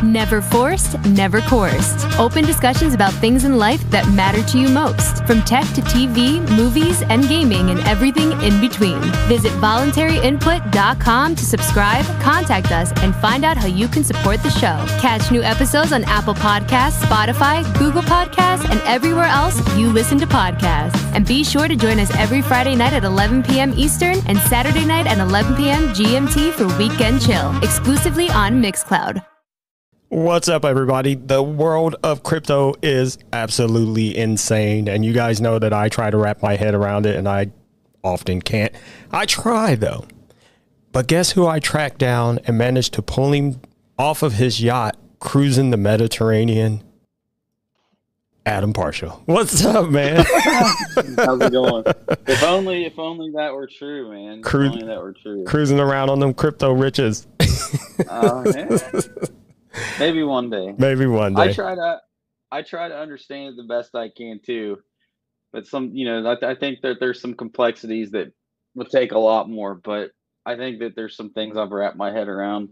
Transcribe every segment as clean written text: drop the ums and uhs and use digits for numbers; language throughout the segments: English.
Never forced, never coerced. Open discussions about things in life that matter to you most. From tech to TV, movies, and gaming, and everything in between. Visit voluntaryinput.com to subscribe, contact us, and find out how you can support the show. Catch new episodes on Apple Podcasts, Spotify, Google Podcasts, and everywhere else you listen to podcasts. And be sure to join us every Friday night at 11 p.m. Eastern and Saturday night at 11 p.m. GMT for Weekend Chill, exclusively on Mixcloud. What's up, everybody? The world of crypto is absolutely insane, and you guys know that I try to wrap my head around it, and I often can't. I try, though. But guess who I tracked down and managed to pull him off of his yacht cruising the Mediterranean? Adam Partial. What's up, man? How's it going? If only that were true, man. If only that were true. Cruising around on them crypto riches. Yeah. Maybe one day. Maybe one day. I try to understand it the best I can too, but I think that there's some complexities that would take a lot more. But I think that there's some things I've wrapped my head around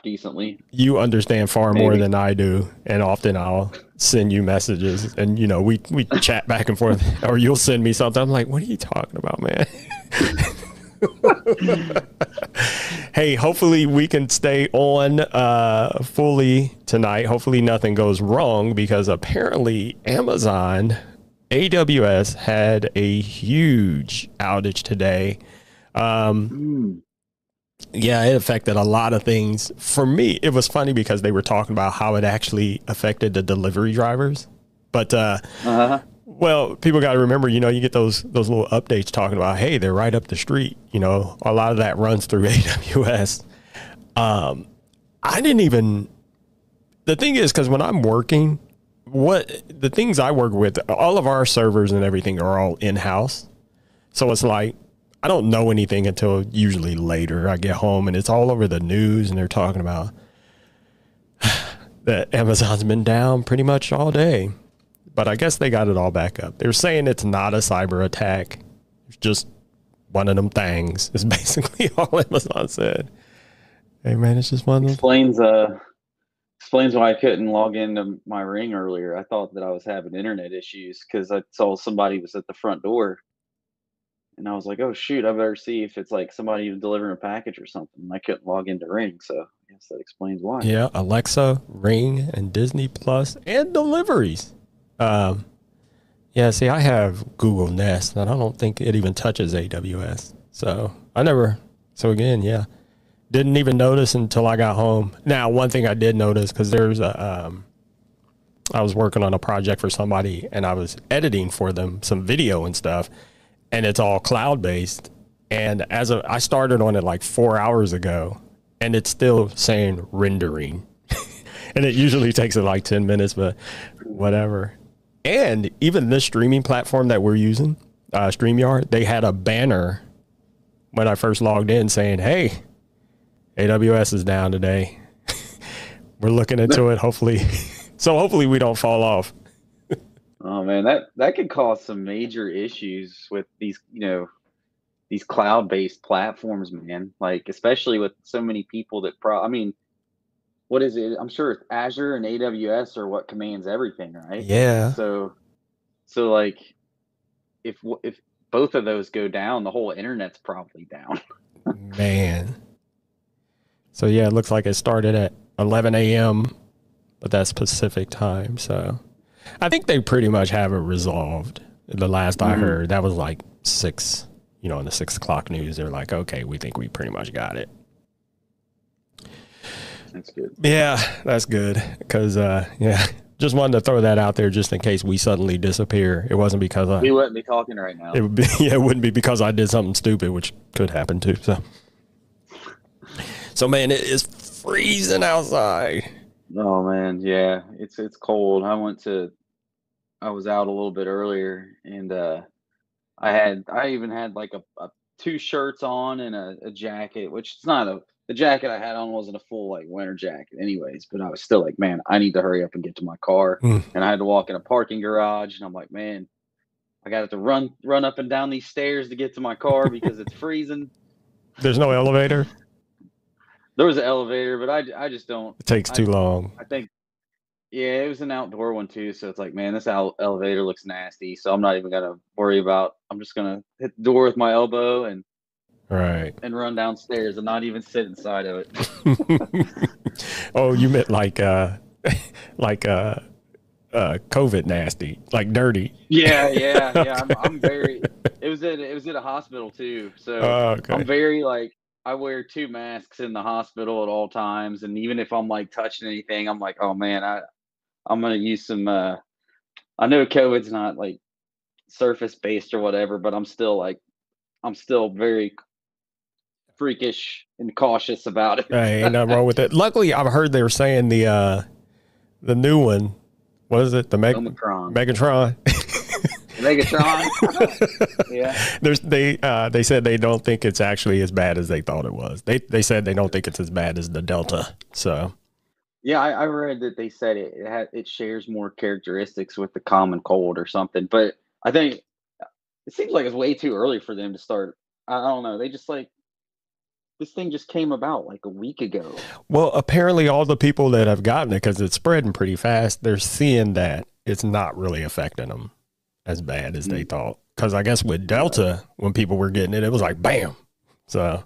decently. You understand far more than I do, and often I'll send you messages, and we chat back and forth, or you'll send me something. I'm like, what are you talking about, man? Hey, hopefully we can stay on fully tonight. Hopefully nothing goes wrong, because apparently Amazon AWS had a huge outage today. Yeah, it affected a lot of things. For me, it was funny because they were talking about how it actually affected the delivery drivers. But well, people got to remember, you get those little updates talking about, hey, they're right up the street. A lot of that runs through AWS. I didn't even, the thing is, because when I'm working, the things I work with, all of our servers and everything are all in-house. So it's like, I don't know anything until usually later. I get home and it's all over the news, and they're talking about that Amazon's been down pretty much all day. But I guess they got it all back up. They're saying it's not a cyber attack. It's just one of them things. It's basically all Amazon said. Hey, man, it's just one of them. Explains why I couldn't log into my Ring earlier. I thought that I was having internet issues because I saw somebody was at the front door. And I was like, oh, shoot, I better see if it's like somebody delivering a package or something. And I couldn't log into Ring. So I guess that explains why. Yeah, Alexa, Ring, and Disney Plus, and deliveries. Yeah, see, I have Google Nest, and I don't think it even touches AWS. So again, yeah, didn't even notice until I got home. Now, one thing I did notice, because I was working on a project for somebody, and I was editing for them some video and stuff, and it's all cloud-based. And I started on it like 4 hours ago, and it's still saying rendering. And it usually takes it like 10 minutes, but whatever. And even this streaming platform that we're using, StreamYard, they had a banner when I first logged in saying, hey, AWS is down today. We're looking into it, hopefully. So hopefully we don't fall off. Oh, man, that could cause some major issues with these, these cloud-based platforms, man. Like, especially with so many people that what is it? I'm sure it's Azure and AWS are what commands everything, right? Yeah. So like, if both of those go down, the whole internet's probably down. Man. So yeah, it looks like it started at 11 a.m., but that's Pacific time. So I think they pretty much have it resolved. The last I heard, that was like 6, in the 6 o'clock news. They're like, okay, we think we pretty much got it. That's good. Yeah, that's good. Because, just wanted to throw that out there just in case we suddenly disappear. It wasn't because we wouldn't be talking right now. It would be, it wouldn't be because I did something stupid, which could happen too. So man, it is freezing outside. Oh man, yeah, it's cold. I was out a little bit earlier, and I even had like a 2 shirts on and a jacket, which it's not the jacket I had on wasn't a full like winter jacket anyways, but I was still like, man, I need to hurry up and get to my car. And I had to walk in a parking garage, and I'm like, man, I got to run up and down these stairs to get to my car because it's freezing. There's no elevator? There was an elevator, but I just don't. It takes too long. I think, yeah, it was an outdoor one too. So it's like, man, this elevator looks nasty. So I'm not even gonna worry about. I'm just gonna hit the door with my elbow and Right. run downstairs and not even sit inside of it. Oh, you meant like COVID nasty, like dirty. Yeah. I'm very. It was at a hospital too, so Okay. I'm very like. I wear 2 masks in the hospital at all times, and even if I'm like touching anything, I'm like, oh man, I'm gonna use some. I know COVID's not like surface based or whatever, but I'm still very freakish and cautious about it. Hey, ain't nothing wrong with it. Luckily, I've heard they were saying the new one. What is it? The Omicron. Megatron. Megatron. Yeah. They said they don't think it's actually as bad as they thought it was. They said they don't think it's as bad as the Delta. So Yeah, I read that they said it shares more characteristics with the common cold or something, but I think it seems like it's way too early for them to start. I don't know. They just like this thing just came about like a week ago. Well, apparently all the people that have gotten it, because it's spreading pretty fast, they're seeing that it's not really affecting them as bad as they thought. Because I guess with Delta, when people were getting it, it was like bam. So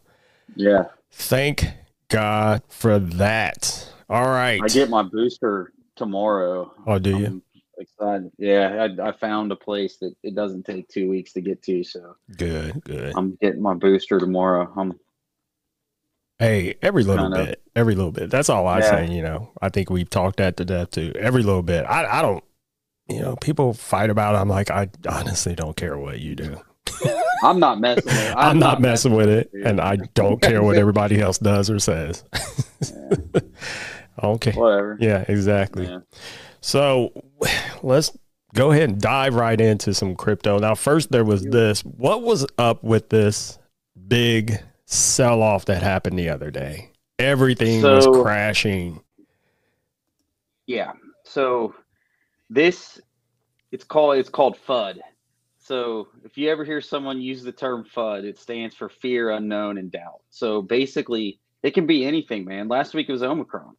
yeah, thank God for that. All right. I get my booster tomorrow. Oh, do you? I'm excited. Yeah, I found a place that it doesn't take 2 weeks to get to. So Good. I'm getting my booster tomorrow. Hey, every little bit. That's all I say. You know, I think we've talked that to death too. Every little bit. I don't. You know, people fight about it. I'm like, I honestly don't care what you do. I'm not messing with it. I'm not messing with it, and I don't care what everybody else does or says. Yeah. Okay. Whatever. Yeah, exactly. Yeah. So let's go ahead and dive right into some crypto. Now, first there was this. What was up with this big sell-off that happened the other day? Everything was crashing. Yeah. So it's called FUD. So if you ever hear someone use the term FUD, it stands for fear, unknown, and doubt. So basically, it can be anything, man. Last week it was Omicron.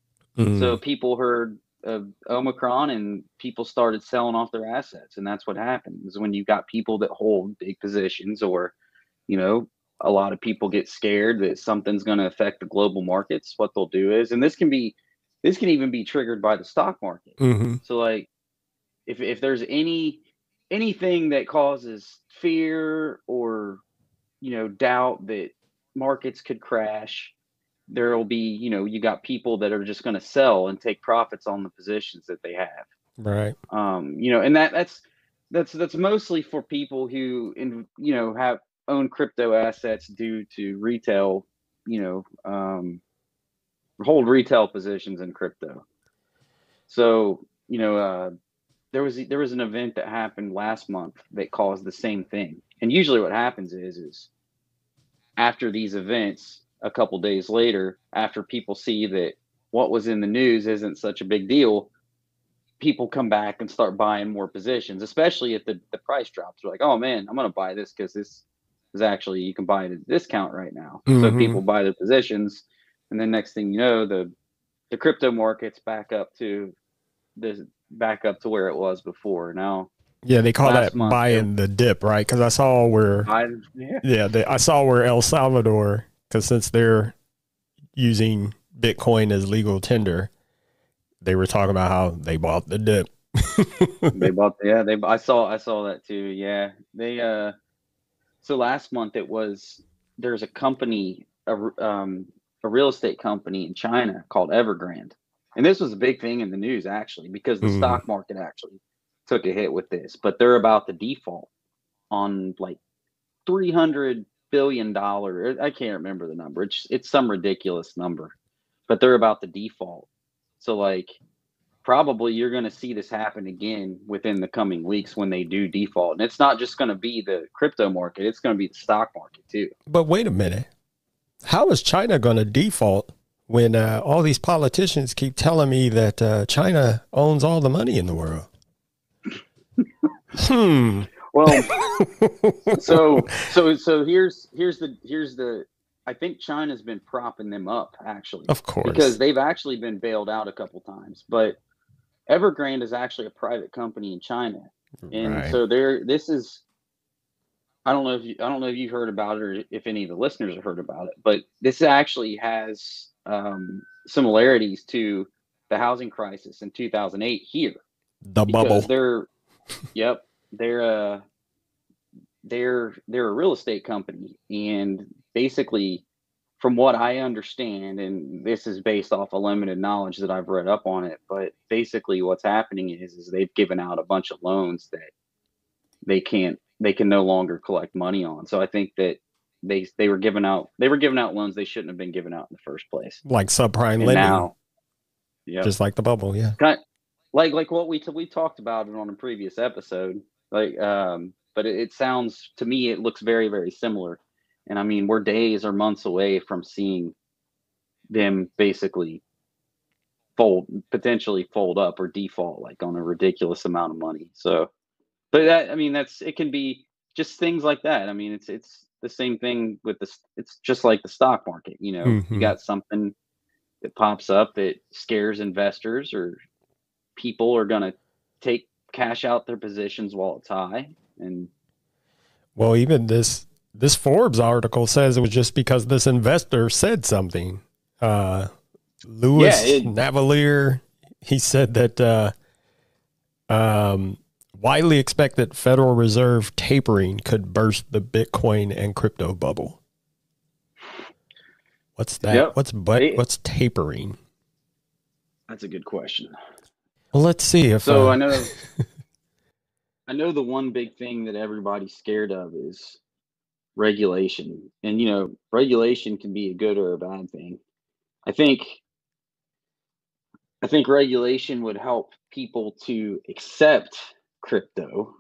So people heard of Omicron and people started selling off their assets. And that's what happens when you got people that hold big positions, or, you know, a lot of people get scared that something's going to affect the global markets. What they'll do is, and this can even be triggered by the stock market. So like, if there's anything that causes fear or, you know, doubt that markets could crash, there'll be, you know, you got people that are just going to sell and take profits on the positions that they have. Right. You know, and that's mostly for people who, you know, own crypto assets due to retail, you know, hold retail positions in crypto. So, you know, there was an event that happened last month that caused the same thing. And usually what happens is after these events, a couple days later, after people see that what was in the news isn't such a big deal, people come back and start buying more positions, especially if the price drops. They're like, oh man, I'm going to buy this because this is actually, you can buy it at a discount right now. So people buy the positions. And then next thing you know, the crypto market's back up to where it was before. Now, yeah, they call that buying the dip, right? Because I saw where, I saw where El Salvador, because since they're using Bitcoin as legal tender, they were talking about how they bought the dip. I saw that too. Yeah, so last month there's a company, a real estate company in China called Evergrande. And this was a big thing in the news, actually, because the stock market actually took a hit with this. But they're about to default on like $300 billion. I can't remember the number. It's some ridiculous number. But they're about to default. So, like, probably you're going to see this happen again within the coming weeks when they do default. And it's not just going to be the crypto market. It's going to be the stock market, too. But wait a minute. How is China going to default when all these politicians keep telling me that China owns all the money in the world? Well, so here's the I think China's been propping them up actually, Of course. because they've actually been bailed out a couple times. But Evergrande is actually a private company in China, and Right. so this is. I don't know if you've heard about it or if any of the listeners have heard about it, but this actually has similarities to the housing crisis in 2008 here, The because bubble. yep, they're a they're a real estate company, and basically, from what I understand, and this is based off of limited knowledge that I've read up on it, but basically what's happening is they've given out a bunch of loans that they can no longer collect money on. So I think that they were giving out loans they shouldn't have been given out in the first place. Like subprime And lending. now, yep, Just like the bubble, yeah. kind like what we talked about it on a previous episode. But it sounds to me, it looks very very similar. And I mean, we're days or months away from seeing them basically potentially fold up or default like on a ridiculous amount of money. So, but that, I mean, it can be just things like that. I mean, it's the same thing with this. It's just like the stock market. You know, you Mm-hmm. got something that pops up that scares investors, or people are going to take cash out their positions while it's high. And Well, even this Forbes article says it was just because this investor said something. Louis yeah, Navalier, he said that widely expected Federal Reserve tapering could burst the Bitcoin and crypto bubble. What's that? Yep. What's tapering? That's a good question. Well, let's see if. So I know the one big thing that everybody's scared of is regulation, and regulation can be a good or a bad thing. I think I think regulation would help people to accept crypto,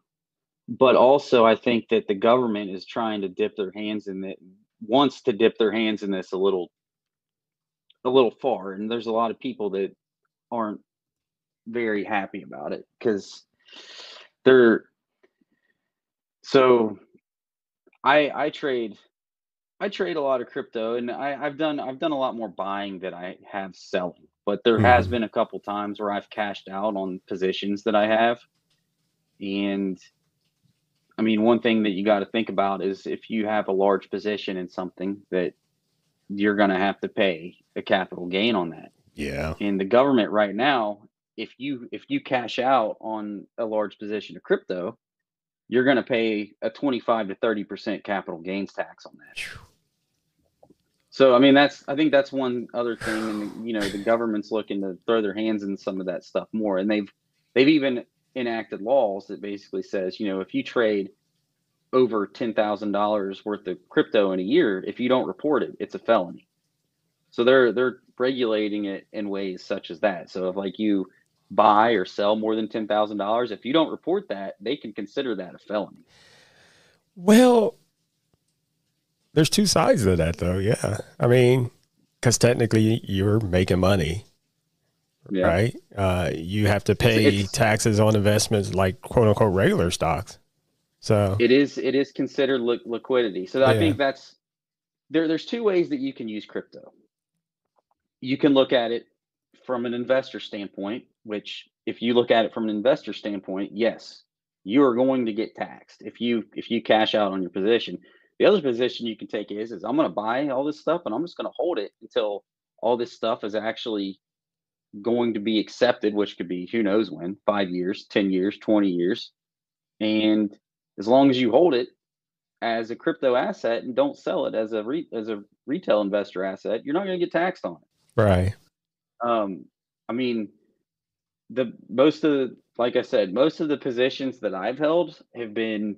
but also I think that the government is trying to dip their hands in it, wants to dip their hands in this a little far, and there's a lot of people that aren't very happy about it because they're so I trade a lot of crypto, and I've done a lot more buying than I have selling. But there has Mhm. been a couple times where I've cashed out on positions that I have. And I mean, one thing that you got to think about is if you have a large position in something, that you're going to have to pay a capital gain on that. Yeah. And the government right now, if you cash out on a large position of crypto, you're going to pay a 25 to 30% capital gains tax on that. So I mean, I think that's one other thing, and the government's looking to throw their hands in some of that stuff more, and they've even enacted laws that basically says, if you trade over $10,000 worth of crypto in a year, if you don't report it, it's a felony. So they're regulating it in ways such as that. So if like you buy or sell more than $10,000, if you don't report that, they can consider that a felony. Well, there's two sides to that, though. Yeah. I mean, because technically you're making money, Yeah. right? You have to pay taxes on investments like quote unquote regular stocks. So it is considered liquidity. So I think that's there's two ways that you can use crypto. You can look at it from an investor standpoint, which if you look at it from an investor standpoint, yes, you are going to get taxed if you cash out on your position. The other position you can take is I'm going to buy all this stuff and I'm just going to hold it until all this stuff is actually going to be accepted, which could be who knows when, 5 years, 10 years, 20 years. And as long as you hold it as a crypto asset and don't sell it as a retail investor asset, you're not going to get taxed on it. right. I mean, like I said, most of the positions that I've held have been,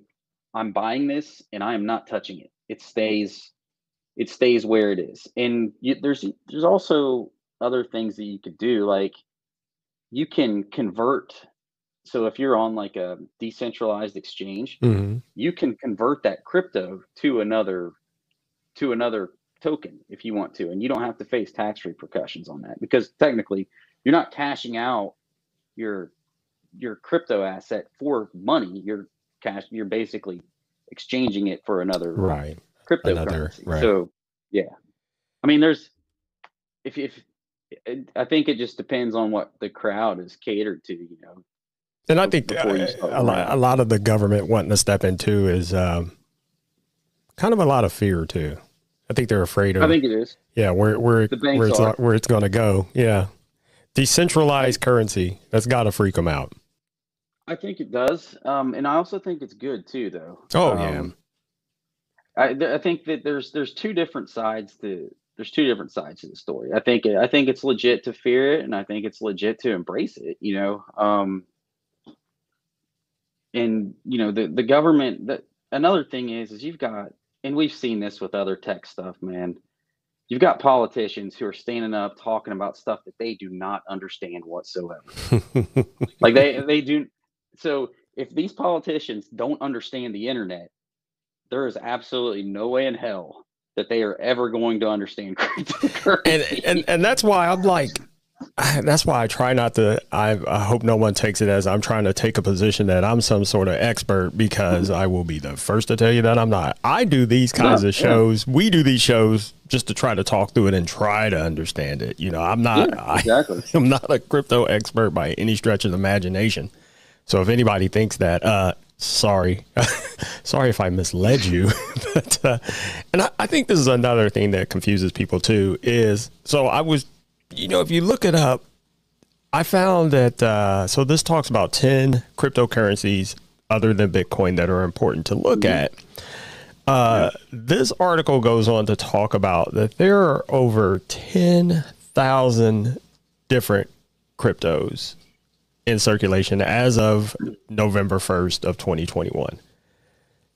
I'm buying this and I am not touching it. It stays where it is. And there's also other things that you could do, like you can convert. So if you're on like a decentralized exchange, Mm-hmm. you can convert that crypto to another token if you want to, and you don't have to face tax repercussions on that, because technically you're not cashing out your crypto asset for money. You're basically exchanging it for another Right. cryptocurrency. Right. So Yeah. I mean, if I think it just depends on what the crowd is catered to, And I think before you start a worrying. lot of the government wanting to step into is kind of a lot of fear too. I think they're afraid I of, think it is. yeah, The banks are. where it's going to go. Yeah. Decentralized currency. That's got to freak them out. I think it does. And I also think it's good too, though. Oh, yeah. I think that there's two different sides to the story. I think it's legit to fear it, and I think it's legit to embrace it. And the government. Another thing is you've got, and we've seen this with other tech stuff, man. You've got politicians who are standing up talking about stuff that they do not understand whatsoever. Like they do. So if these politicians don't understand the internet, there is absolutely no way in hell that they are ever going to understand cryptocurrency. And that's why I'm like, that's why I try not to, I hope no one takes it as I'm trying to take a position that I'm some sort of expert, because I will be the first to tell you that I'm not. I do these kinds of shows. We do these shows just to try to talk through it and try to understand it. I'm not, Exactly. I'm not a crypto expert by any stretch of the imagination. So if anybody thinks that, sorry, sorry if I misled you. But, and I think this is another thing that confuses people too, is, so I was, if you look it up, I found that, so this talks about 10 cryptocurrencies other than Bitcoin that are important to look at. This article goes on to talk about that there are over 10,000 different cryptos in circulation as of November 1st of 2021.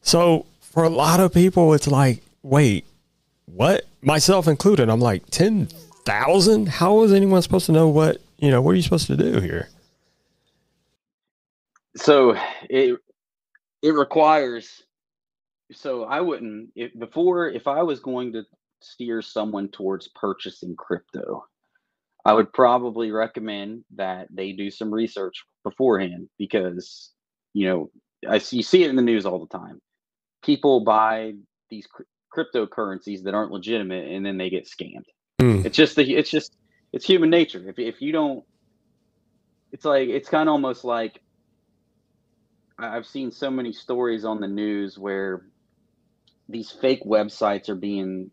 So for a lot of people, it's like, wait, what? Myself included. I'm like, 10,000? How is anyone supposed to know what are you supposed to do here? So it requires. So I wouldn't, if I was going to steer someone towards purchasing crypto, I would probably recommend that they do some research beforehand, because you see it in the news all the time. People buy these cryptocurrencies that aren't legitimate, and then they get scammed. It's human nature. If you don't, it's kind of almost like, I've seen so many stories on the news where these fake websites are being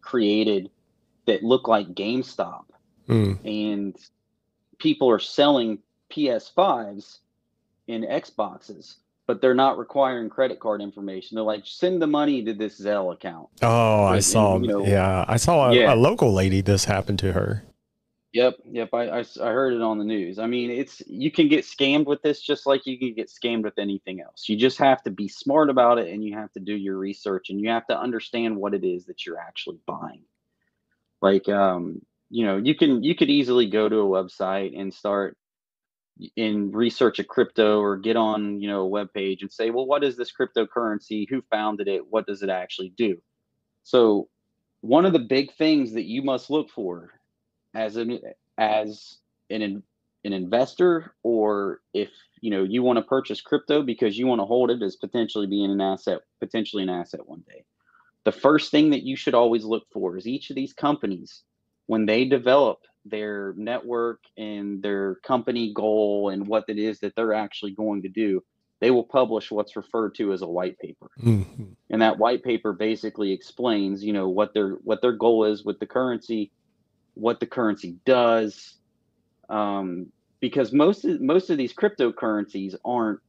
created that look like GameStop, and people are selling PS5s and Xboxes, but they're not requiring credit card information. They're like, send the money to this Zelle account. Oh, I saw a local lady, this happened to her. Yep. I heard it on the news. I mean, you can get scammed with this just like you can get scammed with anything else. You just have to be smart about it, and you have to do your research, and you have to understand what it is that you're actually buying. Like, you could easily go to a website and start and research a crypto, or get on, a web page and say, well, what is this cryptocurrency? Who founded it? What does it actually do? So one of the big things that you must look for as an investor, or if you want to purchase crypto because you want to hold it as potentially an asset one day, the first thing that you should always look for is each of these companies, when they develop their network and their company goal and what it is that they're actually going to do, they will publish what's referred to as a white paper. And that white paper basically explains, what their goal is with the currency, what the currency does, because most of these cryptocurrencies aren't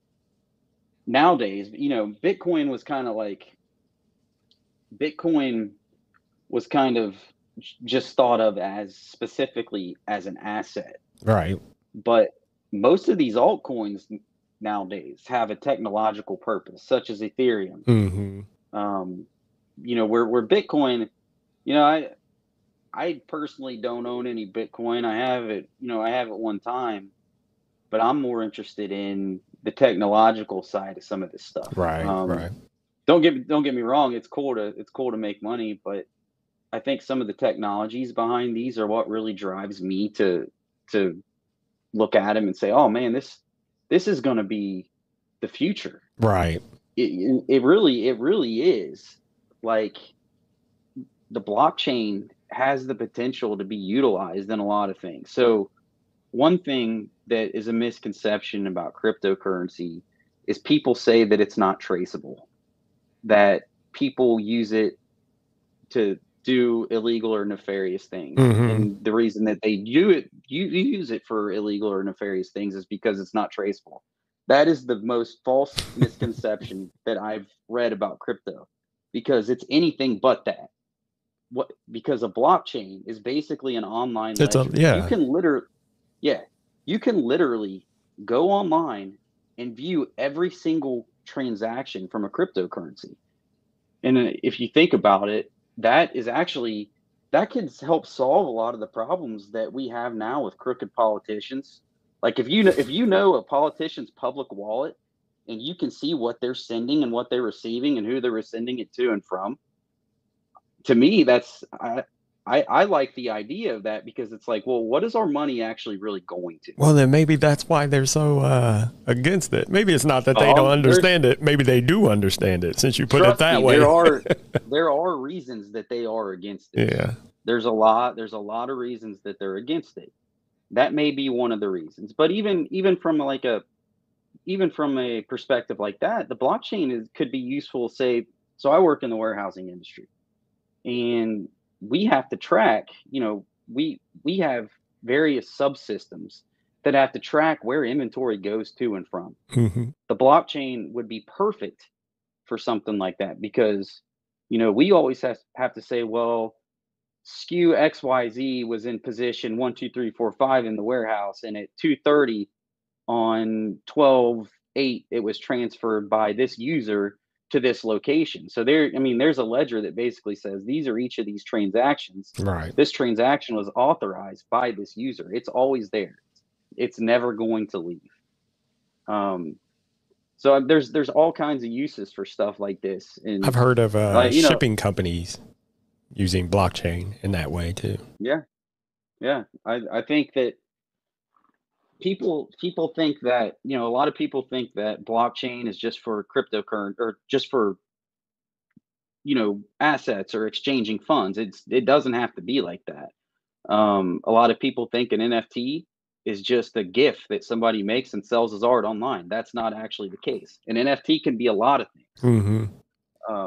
nowadays. Bitcoin was kind of just thought of as specifically as an asset, right? But most of these altcoins nowadays have a technological purpose, such as Ethereum. Where Bitcoin, I personally don't own any Bitcoin. I have it, one time, but I'm more interested in the technological side of some of this stuff. Right. Don't get me wrong. It's cool to make money, but I think some of the technologies behind these are what really drives me to look at them and say, oh man, this is going to be the future. Right. It really is. Like, the blockchain has the potential to be utilized in a lot of things. So one thing that is a misconception about cryptocurrency is people say that it's not traceable, that people use it to do illegal or nefarious things. And the reason that they do it, you use it for illegal or nefarious things, is because it's not traceable. That is the most false misconception that I've read about crypto, because it's anything but that. Because a blockchain is basically an online ledger. You can literally go online and view every single transaction from a cryptocurrency. And if you think about it, that can help solve a lot of the problems that we have now with crooked politicians. Like if you know a politician's public wallet, and you can see what they're sending and what they're receiving and who they're sending it to and from, to me, I like the idea of that, because it's like, well, what is our money actually really going to? Well, then maybe that's why they're so against it. Maybe it's not that they don't understand it. Maybe they do understand it, since you put it that way. There are reasons that they are against it. Yeah. There's a lot of reasons that they're against it. That may be one of the reasons. But even from a perspective like that, the blockchain could be useful. Say, so I work in the warehousing industry, and we have to track, we have various subsystems that have to track where inventory goes to and from. The blockchain would be perfect for something like that, because, we always have to say, well, SKU XYZ was in position 1, 2, 3, 4, 5 in the warehouse, and at 2:30 on 12/8, it was transferred by this user to this location. So there's a ledger that basically says these are each of these transactions. Right. This transaction was authorized by this user. It's always there. It's never going to leave. So there's all kinds of uses for stuff like this. And I've heard of shipping companies using blockchain in that way too. Yeah. I think that people think that, a lot of people think that blockchain is just for cryptocurrency, or just for, assets or exchanging funds. It doesn't have to be like that. A lot of people think an NFT is just a GIF that somebody makes and sells as art online. That's not actually the case. An NFT can be a lot of things.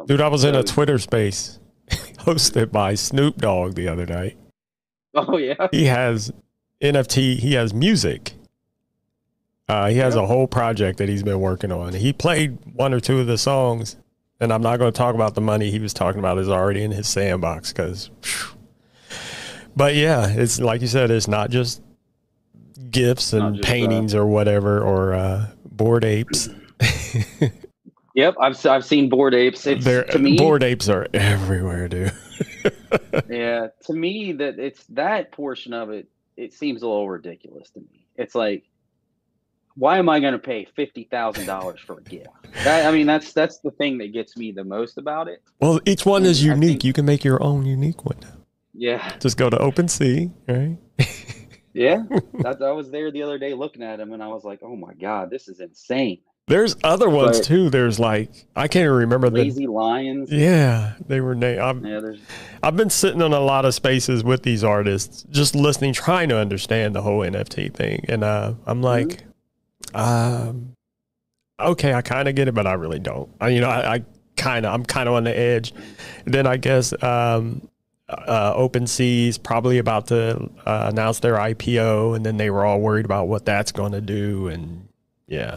Dude, I was in a Twitter space hosted by Snoop Dogg the other night. Oh yeah. He has NFT. He has music. He has a whole project that he's been working on. He played one or two of the songs, and I'm not going to talk about the money he was talking about is already in his sandbox. But yeah, it's like you said, it's not just gifts and paintings or whatever, or Bored Apes. Yep, I've seen Bored Apes. To me, Bored Apes are everywhere, dude. Yeah, to me, that portion of it, it seems a little ridiculous to me. It's like, why am I going to pay $50,000 for a gift? That's the thing that gets me the most about it. Well, each one is unique. You can make your own unique one. Yeah. Just go to OpenSea, right? Yeah. I was there the other day looking at them, and I was like, oh my God, this is insane. There's other ones too. There's I can't even remember Lazy Lions. Yeah, they were named. I've been sitting on a lot of spaces with these artists, just listening, trying to understand the whole NFT thing, and I'm like, okay, I kind of get it, but I really don't. I'm kind of on the edge. Then I guess OpenSea is probably about to announce their IPO, and then they were all worried about what that's going to do, and yeah.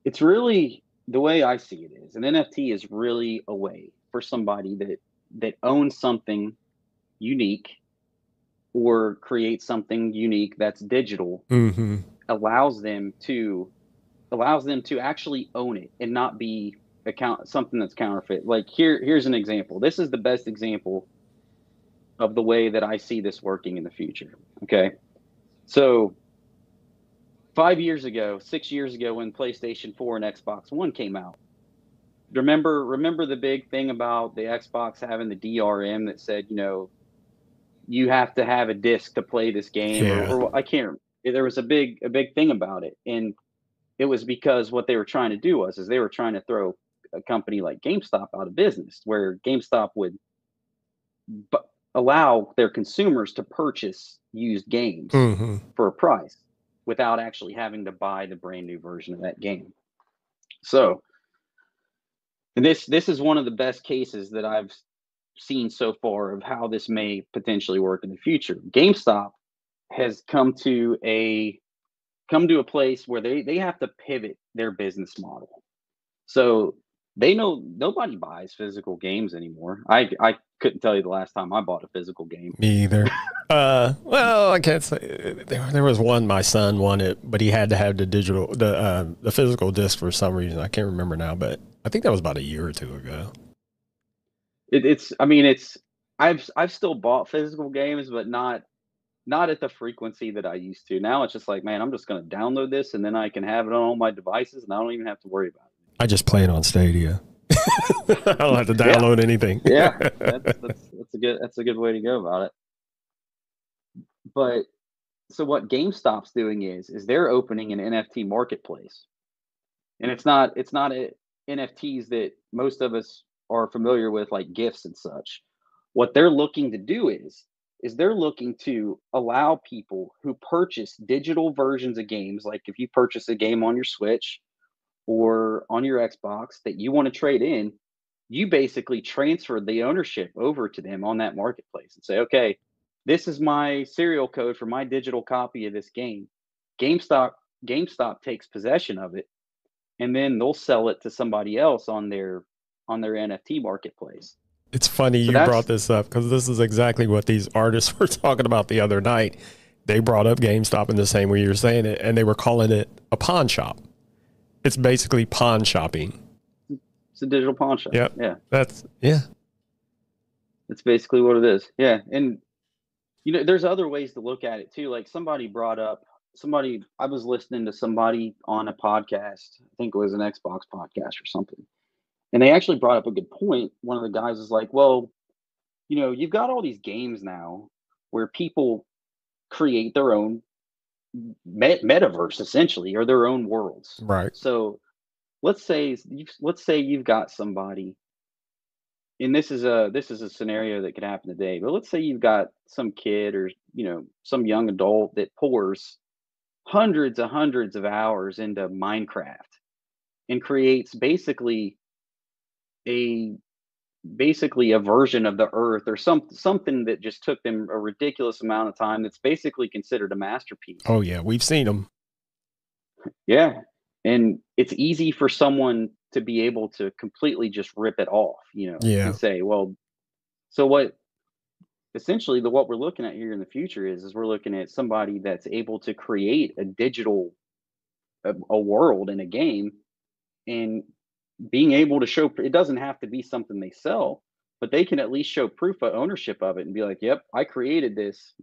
It's really, the way I see it is, an NFT is really a way for somebody that owns something unique or creates something unique that's digital, allows them to actually own it and not be something that's counterfeit. Like here's an example. This is the best example of the way that I see this working in the future. Okay. So 6 years ago, when PlayStation 4 and Xbox One came out, remember the big thing about the Xbox having the DRM that said, you have to have a disc to play this game, or I can't remember. There was a big thing about it, and it was because what they were trying to do was they were trying to throw a company like GameStop out of business, where GameStop would but allow their consumers to purchase used games for a price without actually having to buy the brand new version of that game. So, and this is one of the best cases that I've seen so far of how this may potentially work in the future. GameStop has come to a place where they have to pivot their business model. So they know nobody buys physical games anymore. I couldn't tell you the last time I bought a physical game. Me either. Well, I can't say there was one. My son wanted, but he had to have the physical disc for some reason. I can't remember now, but I think that was about a year or two ago. I've still bought physical games, but not at the frequency that I used to. Now it's just like, man, I'm just going to download this and then I can have it on all my devices and I don't even have to worry about it. I just play it on Stadia. I don't have to download anything. Yeah, that's a good way to go about it. But so what GameStop's doing is they're opening an NFT marketplace, and it's not NFTs that most of us are familiar with, like gifts and such. What they're looking to do is they're looking to allow people who purchase digital versions of games, like if you purchase a game on your Switch or on your Xbox that you want to trade in, you basically transfer the ownership over to them on that marketplace and say, okay, this is my serial code for my digital copy of this game. GameStop takes possession of it, and then they'll sell it to somebody else on their NFT marketplace. It's funny you brought this up because this is exactly what these artists were talking about the other night. They brought up GameStop in the same way you're saying it, and they were calling it a pawn shop. It's basically pawn shopping. It's a digital pawn shop. Yep. Yeah. That's basically what it is. Yeah. And, there's other ways to look at it too. Like I was listening to somebody on a podcast, I think it was an Xbox podcast or something. And they actually brought up a good point. One of the guys was like, well, you've got all these games now where people create their own metaverse essentially, or their own worlds. Right. So let's say you've got somebody, and this is a scenario that could happen today, but let's say you've got some kid or some young adult that pours hundreds of hours into Minecraft and creates basically a version of the earth or something that just took them a ridiculous amount of time. That's basically considered a masterpiece. Oh yeah, we've seen them. Yeah, and it's easy for someone to be able to completely just rip it off, and say, well, so what? Essentially, what we're looking at here in the future is we're looking at somebody that's able to create a digital a world in a game, and being able to show, it doesn't have to be something they sell, but they can at least show proof of ownership of it and be like, yep, I created this,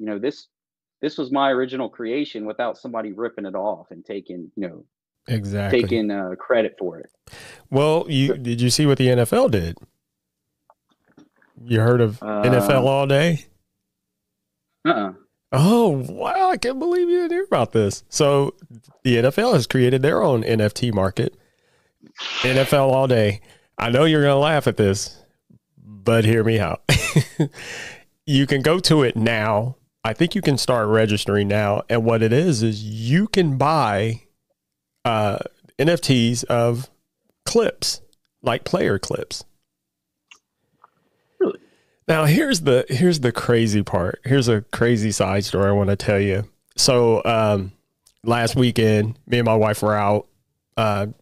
this was my original creation, without somebody ripping it off and taking credit for it. Well, did you see what the NFL did? You heard of NFL All Day? Oh, wow. I can't believe you didn't hear about this. So the NFL has created their own NFT market. NFL All Day. I know you're going to laugh at this, but hear me out. You can go to it now. I think you can start registering now. And what it is you can buy NFTs of clips, like player clips. Really? Now, here's the crazy part. Here's a crazy side story I want to tell you. So last weekend, me and my wife were out.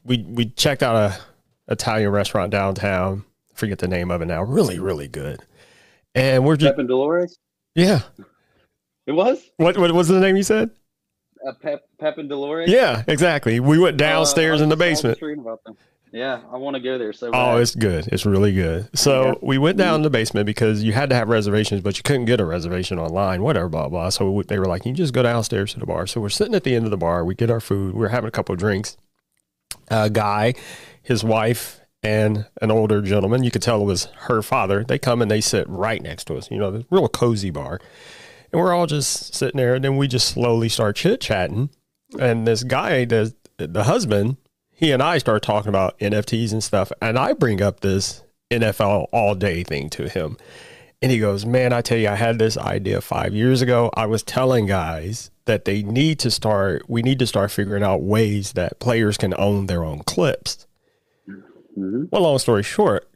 We checked out a Italian restaurant downtown. I forget the name of it now. Really, really good. And we're just Pep and Dolores? Yeah. It was? What was the name you said? Pep and Dolores? Yeah, exactly. We went downstairs in the basement. Yeah, I want to go there so bad. Oh, it's good. It's really good. So we went down in the basement because you had to have reservations, but you couldn't get a reservation online, whatever, blah, blah. So they were like, you just go downstairs to the bar. So we're sitting at the end of the bar. We get our food. We're having a couple of drinks. A guy, his wife, and an older gentleman, you could tell it was her father. They come and they sit right next to us, the real cozy bar. And we're all just sitting there, and then we just slowly start chit-chatting. And this guy, the husband, he and I start talking about NFTs and stuff, and I bring up this NFL All Day thing to him. And he goes, man, I tell you, I had this idea 5 years ago. I was telling guys that we need to start figuring out ways that players can own their own clips. Mm-hmm. Well, long story short,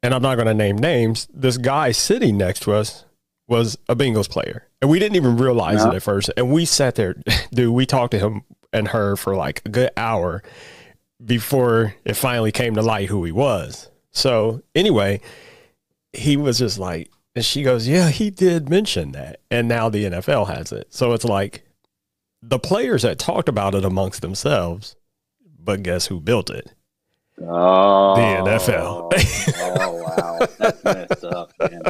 and I'm not going to name names, this guy sitting next to us was a Bengals player. And we didn't even realize it at first. And we sat there, dude, we talked to him and her for like a good hour before it finally came to light who he was. So anyway, he was just like, and she goes, yeah, he did mention that. And now the NFL has it. So it's like the players that talked about it amongst themselves, but guess who built it? Oh, the NFL. Oh, wow. That's messed up, man.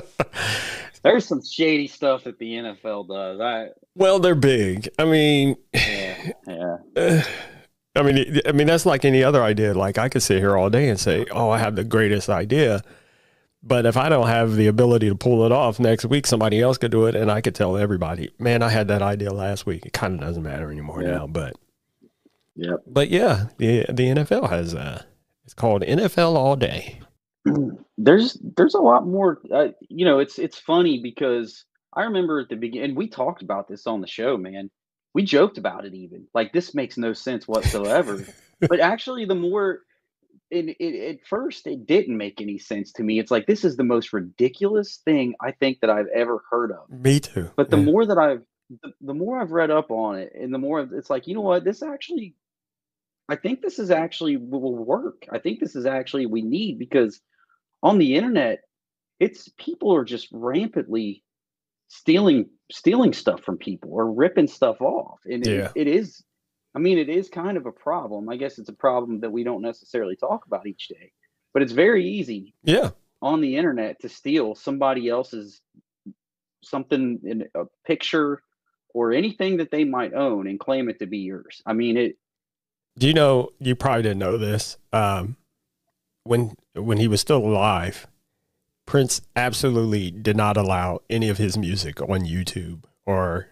There's some shady stuff that the NFL does. Well, they're big. I mean, yeah. I mean, that's like any other idea. Like I could sit here all day and say, oh, I have the greatest idea. But if I don't have the ability to pull it off next week, somebody else could do it. And I could tell everybody, man, I had that idea last week. It kind of doesn't matter anymore now. But yeah, the NFL has it's called NFL All Day. There's a lot more, it's funny because I remember at the beginning, we talked about this on the show, man. We joked about it even. Like, this makes no sense whatsoever. But actually, the more, at first, it didn't make any sense to me. It's like, this is the most ridiculous thing I think that I've ever heard of. Me too. But the more that the more I've read up on it, and the more it's like, you know what, I think this is actually will work. I think this is actually we need, because on the internet, people are just rampantly stealing stuff from people or ripping stuff off. And it is kind of a problem. I guess it's a problem that we don't necessarily talk about each day, but it's very easy on the internet to steal somebody else's something in a picture or anything that they might own and claim it to be yours. I mean, do you know, you probably didn't know this. When he was still alive, Prince absolutely did not allow any of his music on YouTube or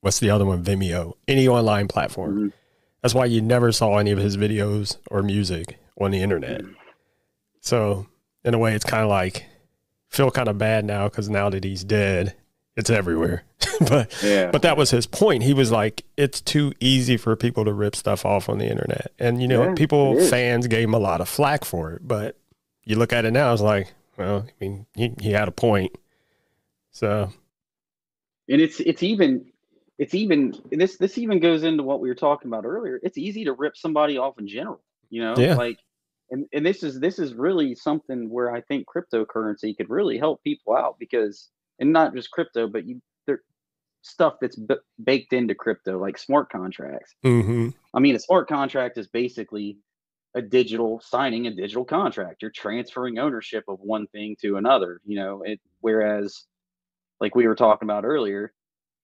what's the other one, Vimeo, any online platform. Mm-hmm. That's why you never saw any of his videos or music on the internet. Mm-hmm. So in a way, it's kind of like, feel kind of bad now because now that he's dead, it's everywhere. but that was his point. He was like, it's too easy for people to rip stuff off on the internet. And, fans gave him a lot of flack for it. But you look at it now, it's like, well, I mean, he had a point. So, and it's even this even goes into what we were talking about earlier. It's easy to rip somebody off in general, like, and this is really something where I think cryptocurrency could really help people out, because, and not just crypto, but there stuff that's baked into crypto, like smart contracts. Mm-hmm. I mean, a smart contract is basically signing a digital contract. You're transferring ownership of one thing to another, whereas, like we were talking about earlier,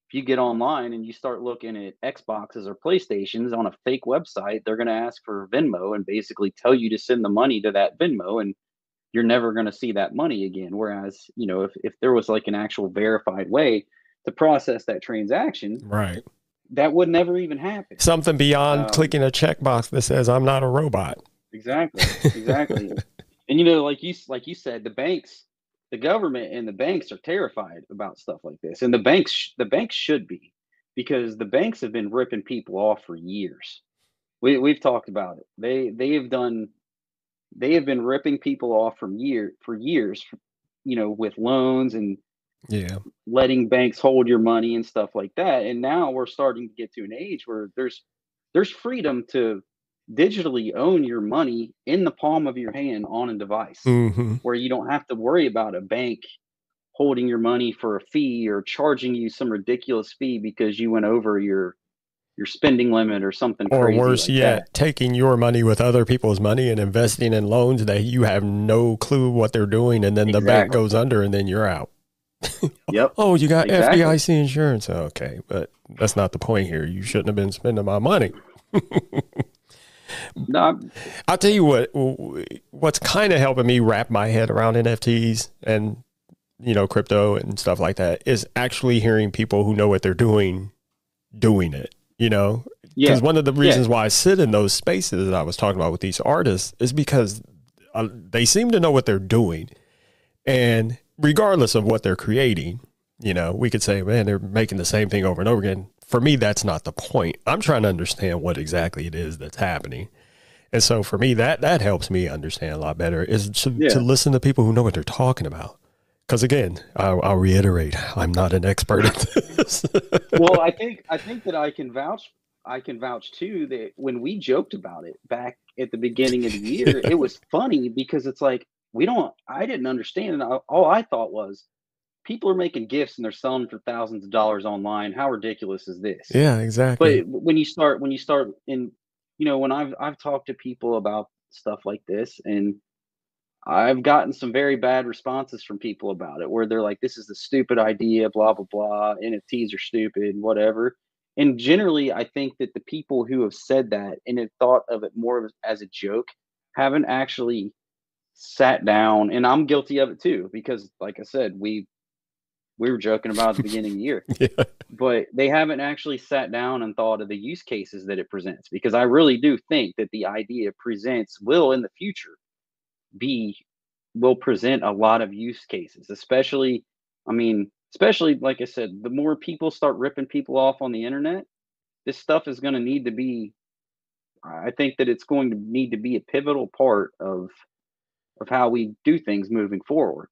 if you get online and you start looking at Xboxes or PlayStations on a fake website, they're going to ask for Venmo and basically tell you to send the money to that Venmo, and you're never going to see that money again. Whereas, if there was like an actual verified way to process that transaction, right, that would never even happen. Something beyond clicking a checkbox that says I'm not a robot. Exactly. And like you said, the government and the banks are terrified about stuff like this, and the banks should be, because the banks have been ripping people off for years. We've talked about it. They have been ripping people off for years, with loans and letting banks hold your money and stuff like that. And now we're starting to get to an age where there's freedom to digitally own your money in the palm of your hand on a device, where you don't have to worry about a bank holding your money for a fee or charging you some ridiculous fee because you went over your spending limit or something or crazy. Or worse yet, taking your money with other people's money and investing in loans that you have no clue what they're doing, and then the bank goes under and then you're out. Yep. Oh, you got FDIC insurance. Okay, but that's not the point here. You shouldn't have been spending my money. No, I'll tell you what's kind of helping me wrap my head around NFTs and, crypto and stuff like that is actually hearing people who know what they're doing it, because one of the reasons why I sit in those spaces that I was talking about with these artists is because they seem to know what they're doing. And regardless of what they're creating, you know, we could say, man, they're making the same thing over and over again. For me, that's not the point. I'm trying to understand what exactly it is that's happening. And so for me, that helps me understand a lot better, is to listen to people who know what they're talking about. Because again, I'll reiterate, I'm not an expert at this. Well, I think that I can vouch too that when we joked about it back at the beginning of the year, it was funny because it's like I didn't understand, and all I thought was people are making gifts and they're selling them for thousands of dollars online. How ridiculous is this? Yeah, exactly. But when you start in, when I've talked to people about stuff like this, and I've gotten some very bad responses from people about it where they're like, this is the stupid idea, blah, blah, blah. NFTs are stupid, whatever. And generally, I think that the people who have said that and have thought of it more as a joke haven't actually sat down. And I'm guilty of it too, because like I said, we were joking about at the beginning of the year, Yeah. but they haven't actually sat down and thought of the use cases that it presents, because I really do think that the idea it presents will in the future will present a lot of use cases, especially, especially like I said, the more people start ripping people off on the internet, this stuff is going to need to be, I think that it's going to need to be a pivotal part of how we do things moving forward.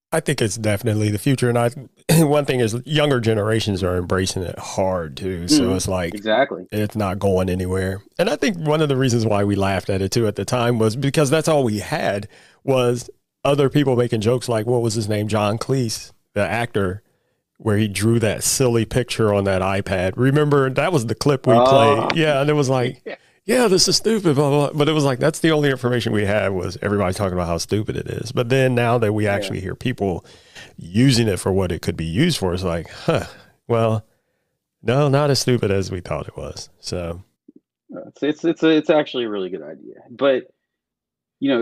I think it's definitely the future. And one thing is younger generations are embracing it hard too. So it's like, exactly, it's not going anywhere. And I think one of the reasons why we laughed at it too at the time was because that's all we had was other people making jokes like, what was his name? John Cleese, the actor, where he drew that silly picture on that iPad. Remember, that was the clip we played. Yeah. And it was like, yeah, this is stupid, blah, blah, blah. But it was like, that's the only information we had was everybody talking about how stupid it is. But then now that we actually hear people using it for what it could be used for, it's like, well, no, not as stupid as we thought it was. So it's actually a really good idea. But,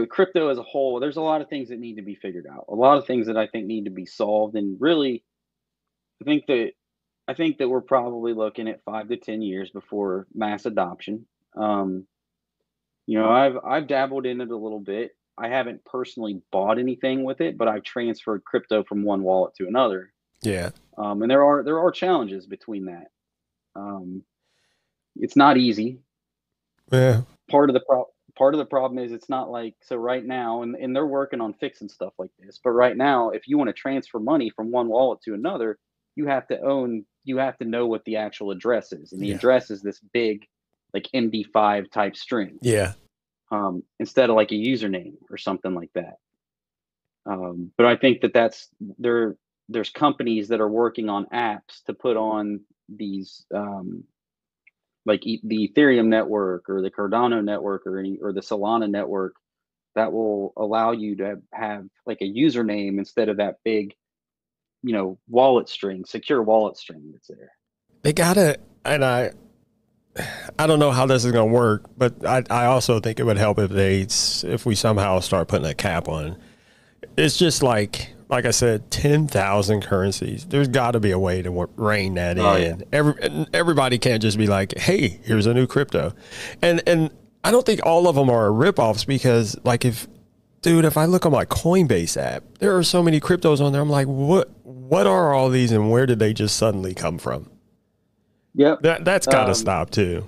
crypto as a whole, there's a lot of things that need to be figured out. A lot of things that I think need to be solved. And really, I think that we're probably looking at 5 to 10 years before mass adoption. I've dabbled in it a little bit. I haven't personally bought anything with it, but I've transferred crypto from one wallet to another. yeah. And there are challenges between that. It's not easy. Yeah. Part of the problem is it's not like, so right now, and they're working on fixing stuff like this, but right now, if you want to transfer money from one wallet to another, you have to know what the actual address is. And the address is this big, like MD5 type string. Yeah. Instead of like a username or something like that. But I think there's companies that are working on apps to put on these, like the Ethereum network or the Cardano network or the Solana network, that will allow you to have like a username instead of that big, secure wallet string that's there. They gotta, and I don't know how this is going to work, but I also think it would help if we somehow start putting a cap on. It's just like I said, 10,000 currencies. There's got to be a way to rein that in. Yeah. Everybody can't just be like, hey, here's a new crypto. And I don't think all of them are ripoffs, because like if I look on my Coinbase app, there are so many cryptos on there. I'm like, what are all these and where did they just suddenly come from? Yep. That's got to stop too.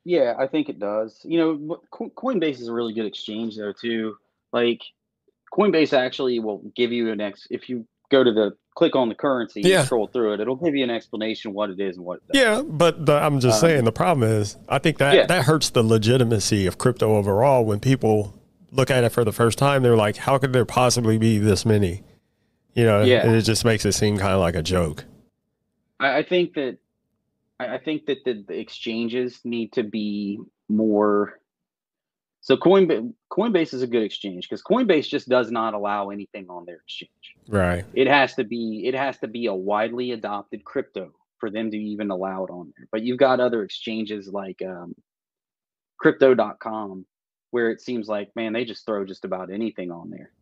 Yeah, I think it does. Coinbase is a really good exchange there too. Like Coinbase actually will give you if you go to click on the currency and scroll through it, it'll give you an explanation of what it is and what it does. Yeah, but I'm just saying the problem is I think that hurts the legitimacy of crypto overall. When people look at it for the first time, they're like, how could there possibly be this many? And it just makes it seem kind of like a joke. I think that the exchanges need to be more. So Coinbase is a good exchange because Coinbase just does not allow anything on their exchange. Right. It has to be a widely adopted crypto for them to even allow it on there. But you've got other exchanges like crypto.com, where it seems like, man, they just throw just about anything on there.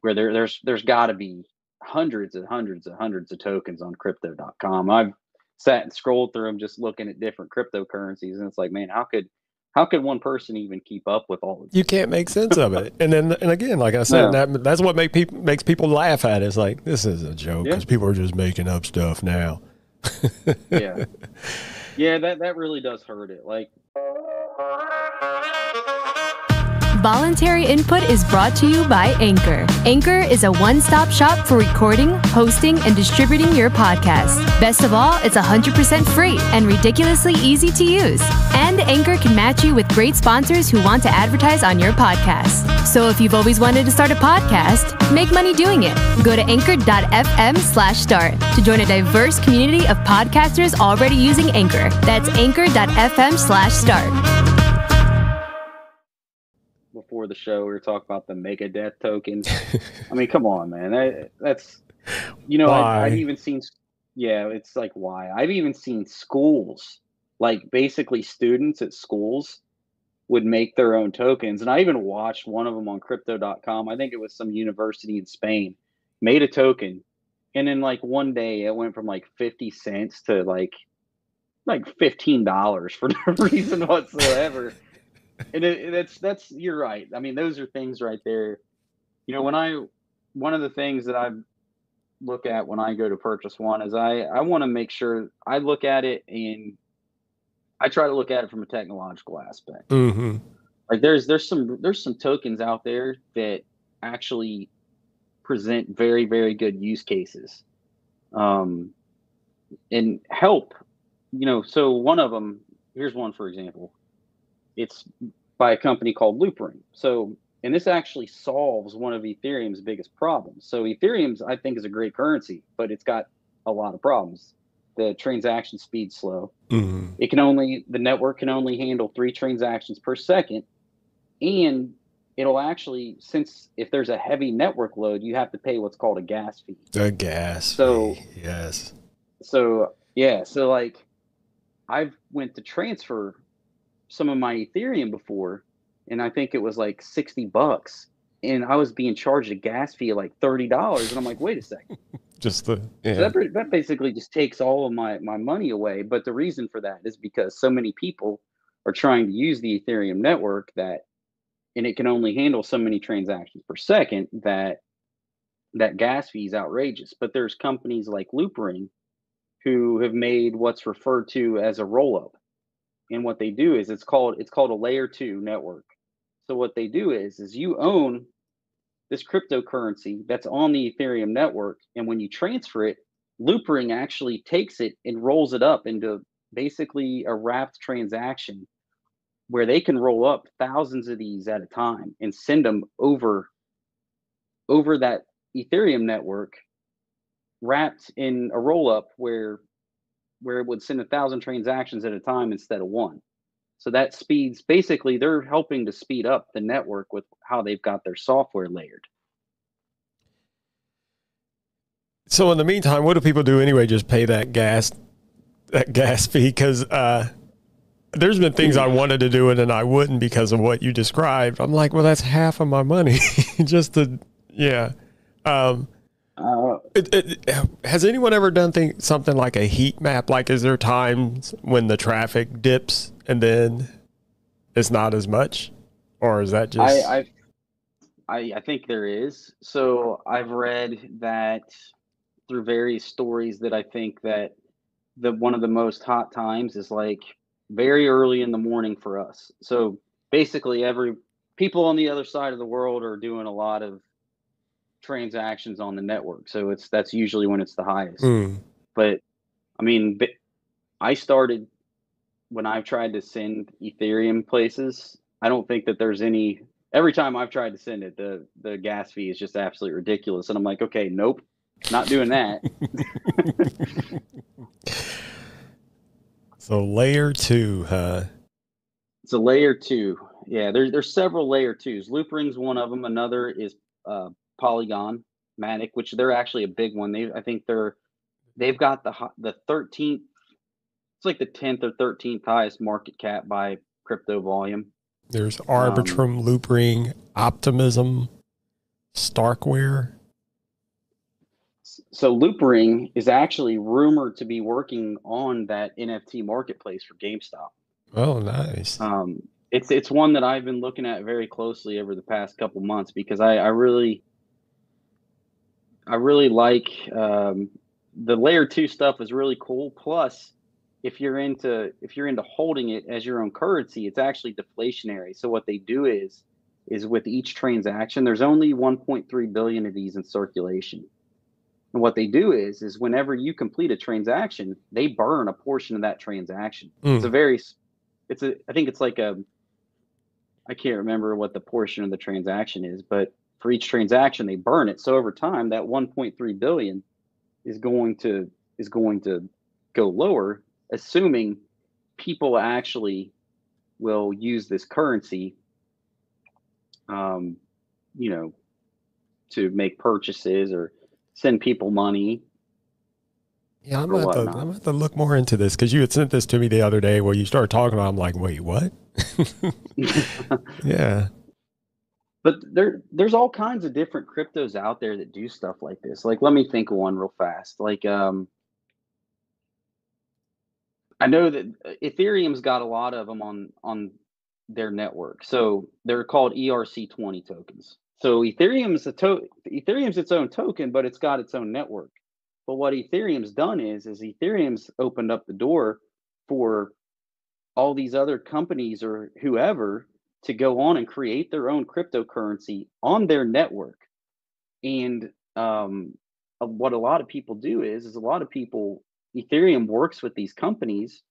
Where there's got to be hundreds and hundreds and hundreds of tokens on crypto.com. I've sat and scrolled through them just looking at different cryptocurrencies, and it's like, man, how could How could one person even keep up with all of this? You can't make sense of it. And again, like I said, that's what makes people laugh at it. It's like, this is a joke because people are just making up stuff now. Yeah. Yeah, that really does hurt it. Like, Voluntary Input is brought to you by Anchor. Anchor is a one-stop shop for recording, hosting, and distributing your podcast. Best of all, it's 100% free and ridiculously easy to use. And Anchor can match you with great sponsors who want to advertise on your podcast. So if you've always wanted to start a podcast, make money doing it. Go to anchor.fm/start to join a diverse community of podcasters already using Anchor. That's anchor.fm/start. Before the show, we were talking about the Megadeth tokens. I mean, come on, man. That's, you know, I've even seen, it's like, why? I've even seen schools, like basically students at schools would make their own tokens. And I even watched one of them on crypto.com. I think it was some university in Spain, made a token. And in like one day, it went from like 50 cents to like $15 for no reason whatsoever. And that's you're right. I mean, those are things right there. You know, one of the things that I look at when I go to purchase one is I want to make sure I look at it, and I try to look at it from a technological aspect. Mm-hmm. Like there's some tokens out there that actually present very, very good use cases, and help. You know, so one of them, here's one for example. It's by a company called Loopring. So, and this actually solves one of Ethereum's biggest problems. So Ethereum's, I think, is a great currency, but it's got a lot of problems. The transaction speed's slow. Mm-hmm. The network can only handle 3 transactions per second. And it'll actually, since if there's a heavy network load, you have to pay what's called a gas fee. A gas fee, yes. So, yeah. So like I've went to transfer some of my Ethereum before, and I think it was like $60, and I was being charged a gas fee of like $30, and I'm like, wait a second. So that basically just takes all of my money away. But the reason for that is because so many people are trying to use the Ethereum network and it can only handle so many transactions per second that gas fee is outrageous. But there's companies like Loopring who have made what's referred to as a roll-up. And what they do is it's called a layer 2 network. So what they do is you own this cryptocurrency that's on the Ethereum network, and when you transfer it, Loopring actually takes it and rolls it up into basically a wrapped transaction where they can roll up thousands of these at a time and send them over that Ethereum network, wrapped in a roll up where it would send 1,000 transactions at a time instead of one. So that speeds, basically, they're helping to speed up the network with how they've got their software layered. So in the meantime, what do people do anyway? Just pay that gas fee? Because there's been things I wanted to do it and I wouldn't because of what you described. I'm like, well, that's half of my money. Just to, yeah. Has anyone ever done something like a heat map? Like, is there times when the traffic dips and then it's not as much, or is that just? I think there is. So I've read that through various stories that I think that one of the most hot times is like very early in the morning for us. So basically, people on the other side of the world are doing a lot of transactions on the network, so that's usually when it's the highest. But I mean, I started when I've tried to send Ethereum places. I don't think that there's any. Every time I've tried to send it, the gas fee is just absolutely ridiculous, and I'm like, okay, nope, not doing that. So layer 2, huh? It's a layer 2. Yeah, there's several layer 2s. Loopring's one of them. Another is Polygon Matic, which they're actually a big one. They've got the 13th. It's like the 10th or 13th highest market cap by crypto volume. There's Arbitrum, Loopring, Optimism, Starkware. So Loopring is actually rumored to be working on that NFT marketplace for GameStop. Oh, nice. it's one that I've been looking at very closely over the past couple months because I really like the layer two stuff is really cool. Plus, if you're into holding it as your own currency, it's actually deflationary. So what they do is with each transaction, there's only 1.3 billion of these in circulation. And what they do is whenever you complete a transaction, they burn a portion of that transaction. It's a very it's a I think it's like a I can't remember what the portion of the transaction is, but for each transaction they burn it. So over time, that 1.3 billion is going to go lower, assuming people actually will use this currency, um, you know, to make purchases or send people money Yeah, I'm or gonna have to, I'm whatnot. gonna have to look more into this because you had sent this to me the other day where you started talking about it. I'm like, wait, what? Yeah. But there's all kinds of different cryptos out there that do stuff like this. Like, let me think of one real fast. Like, I know that Ethereum's got a lot of them on their network. So they're called ERC20 tokens. So Ethereum's its own token, but it's got its own network. But what Ethereum's done is Ethereum's opened up the door for all these other companies or whoever to go on and create their own cryptocurrency on their network. And what a lot of people do is a lot of people Ethereum works with these companies,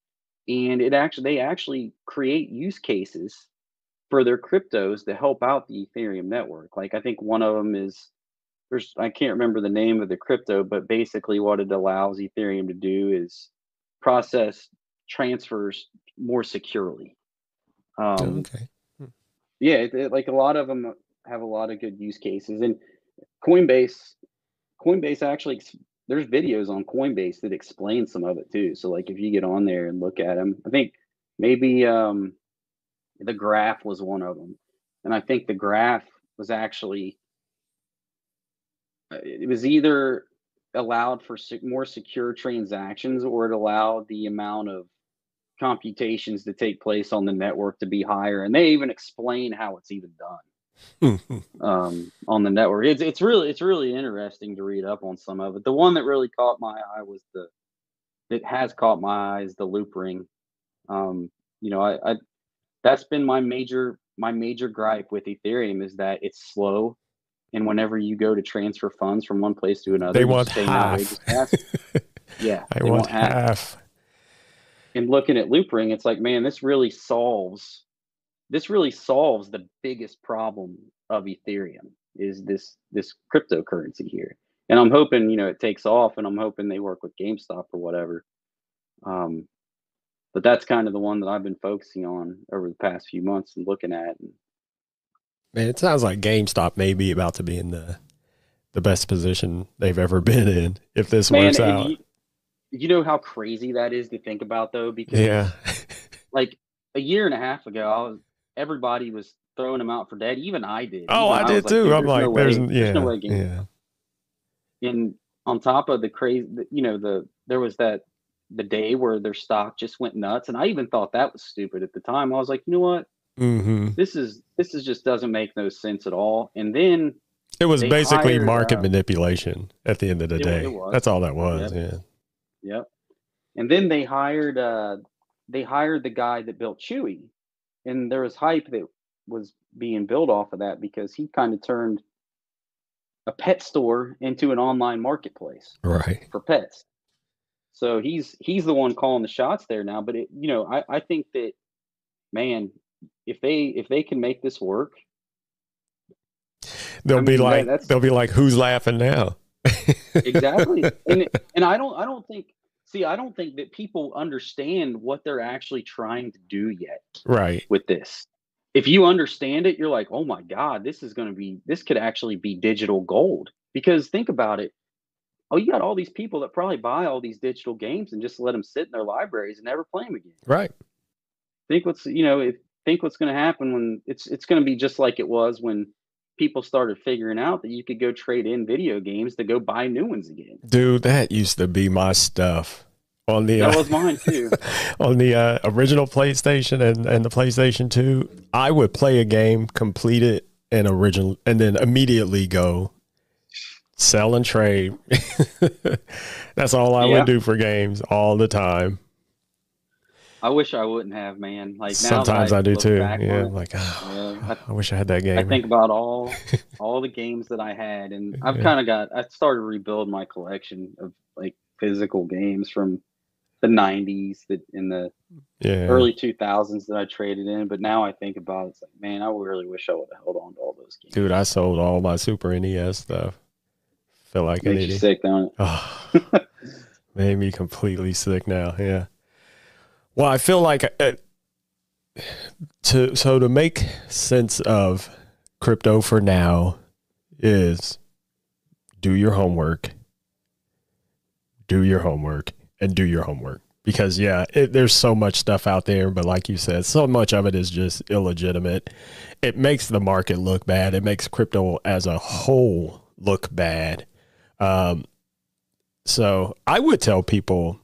and they actually create use cases for their cryptos to help out the Ethereum network. Like I think one of them is I can't remember the name of the crypto, but basically what it allows Ethereum to do is process transfers more securely. Oh, Um, okay. yeah, like a lot of them have a lot of good use cases, and Coinbase Coinbase actually there's videos on Coinbase that explain some of it too. So like if you get on there and look at them, I think maybe the graph was one of them, and I think the graph was actually it was either allowed for more secure transactions or it allowed the amount of computations to take place on the network to be higher, and they even explain how it's even done on the network. It's really interesting to read up on some of it. The one that really caught my eye was the that has caught my eye is the loop ring. I that's been my major gripe with Ethereum is that it's slow, and whenever you go to transfer funds from one place to another, They you want just pay an half. outrageous fast. Yeah, I they want want half. half. And looking at loop ring, it's like, man, this really solves the biggest problem of Ethereum is this cryptocurrency here. And I'm hoping, it takes off, and I'm hoping they work with GameStop or whatever. Um, but that's kind of the one that I've been focusing on over the past few months and looking at. And Man, it sounds like GameStop may be about to be in the best position they've ever been in if this man, works and out. you know how crazy that is to think about though, Yeah. because like a year and a half ago, everybody was throwing them out for dead. Even I did. Oh, Even I I was did like, too. dude, I'm like, there's no yeah, way yeah. GameStop. And on top of the crazy, there was the day where their stock just went nuts, and I even thought that was stupid at the time. I was like, you know what, Hmm. this is just doesn't make no sense at all. And then It was they basically hired, market manipulation at the end of the it day. was, That's all that was. yep, Yeah. yep. And then they hired the guy that built Chewy, and there was hype that was being built off of that because he kind of turned a pet store into an online marketplace Right. for pets. So he's the one calling the shots there now. But I think that, man, if they can make this work, I mean that's They'll be like, who's laughing now? exactly. And I don't think that people understand what they're actually trying to do yet Right. with this. If you understand it, you're like, oh my God, this could actually be digital gold. Because think about it. Oh, you got all these people that probably buy all these digital games and just let them sit in their libraries and never play them again. Right. Think what's going to happen when it's going to be just like it was when people started figuring out that you could go trade in video games to go buy new ones again. Dude, that used to be my stuff on the That was mine too. on the original PlayStation and the PlayStation 2. I would play a game, complete it, and then immediately go sell and trade. That's all I would do for games all the time. I wish I wouldn't have, man. Like now Sometimes that I do too. back Yeah, on it, like yeah, I wish I had that game. I think about all the games that I had, and I've kind of I started to rebuild my collection of like physical games from the 90s that in the early 2000s that I traded in. But now I think about it, it's like, man, I really wish I would have held on to all those games. Dude, I sold all my Super NES stuff. Feel like an Makes idiot. you sick, don't it? Oh, made me completely sick now. Yeah. Well, I feel like to make sense of crypto for now is do your homework, and do your homework. Because there's so much stuff out there, but like you said, so much of it is just illegitimate. It makes the market look bad. It makes crypto as a whole look bad. So I would tell people,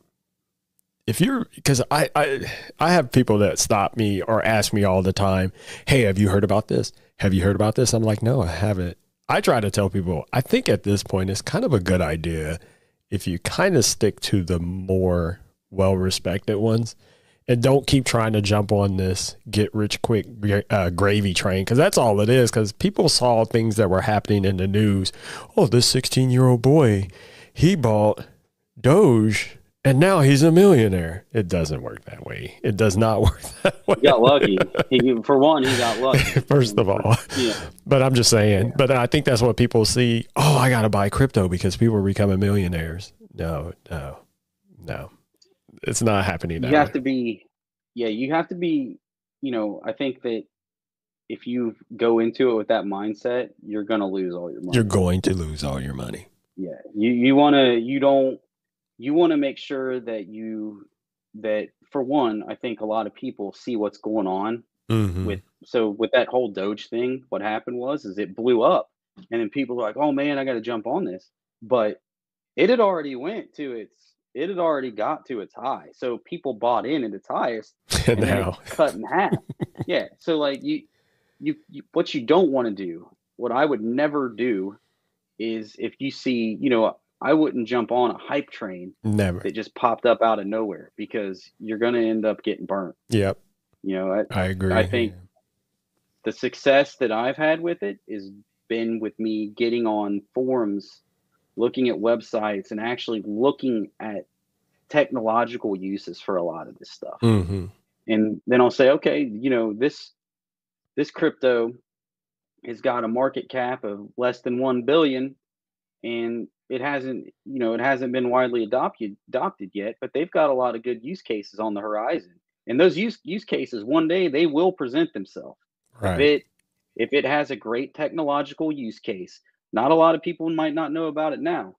because I have people that stop me or ask me all the time, hey, have you heard about this? Have you heard about this? I'm like, no, I haven't. I try to tell people, I think at this point, it's kind of a good idea if you kind of stick to the more well-respected ones and don't keep trying to jump on this get rich quick gravy train, because that's all it is. Because people saw things that were happening in the news. Oh, this 16-year-old boy, he bought Doge and now he's a millionaire. It doesn't work that way. It does not work that way. He got lucky. For one, he got lucky. First of all. Yeah. But I'm just saying. But I think that's what people see. Oh, I got to buy crypto because people are becoming millionaires. No. It's not happening that way. You have to be, I think that if you go into it with that mindset, you're going to lose all your money. You're going to lose all your money. Yeah. You want to make sure that for one, I think a lot of people see what's going on with that whole Doge thing. What happened is it blew up, and then people are like, oh man, I got to jump on this. But it had already got to its high. So people bought in at its highest and now cut in half. Yeah. So like you what you don't want to do, what I would never do is if you see, I wouldn't jump on a hype train that just popped up out of nowhere, because you're going to end up getting burnt. Yep. I agree. I think the success that I've had with it has been with me getting on forums, looking at websites, and actually looking at technological uses for a lot of this stuff. And then I'll say, okay, this crypto has got a market cap of less than 1 billion, and it hasn't been widely adopted yet, but they've got a lot of good use cases on the horizon. And those use cases, one day they will present themselves. Right. If it has a great technological use case, not a lot of people might not know about it now,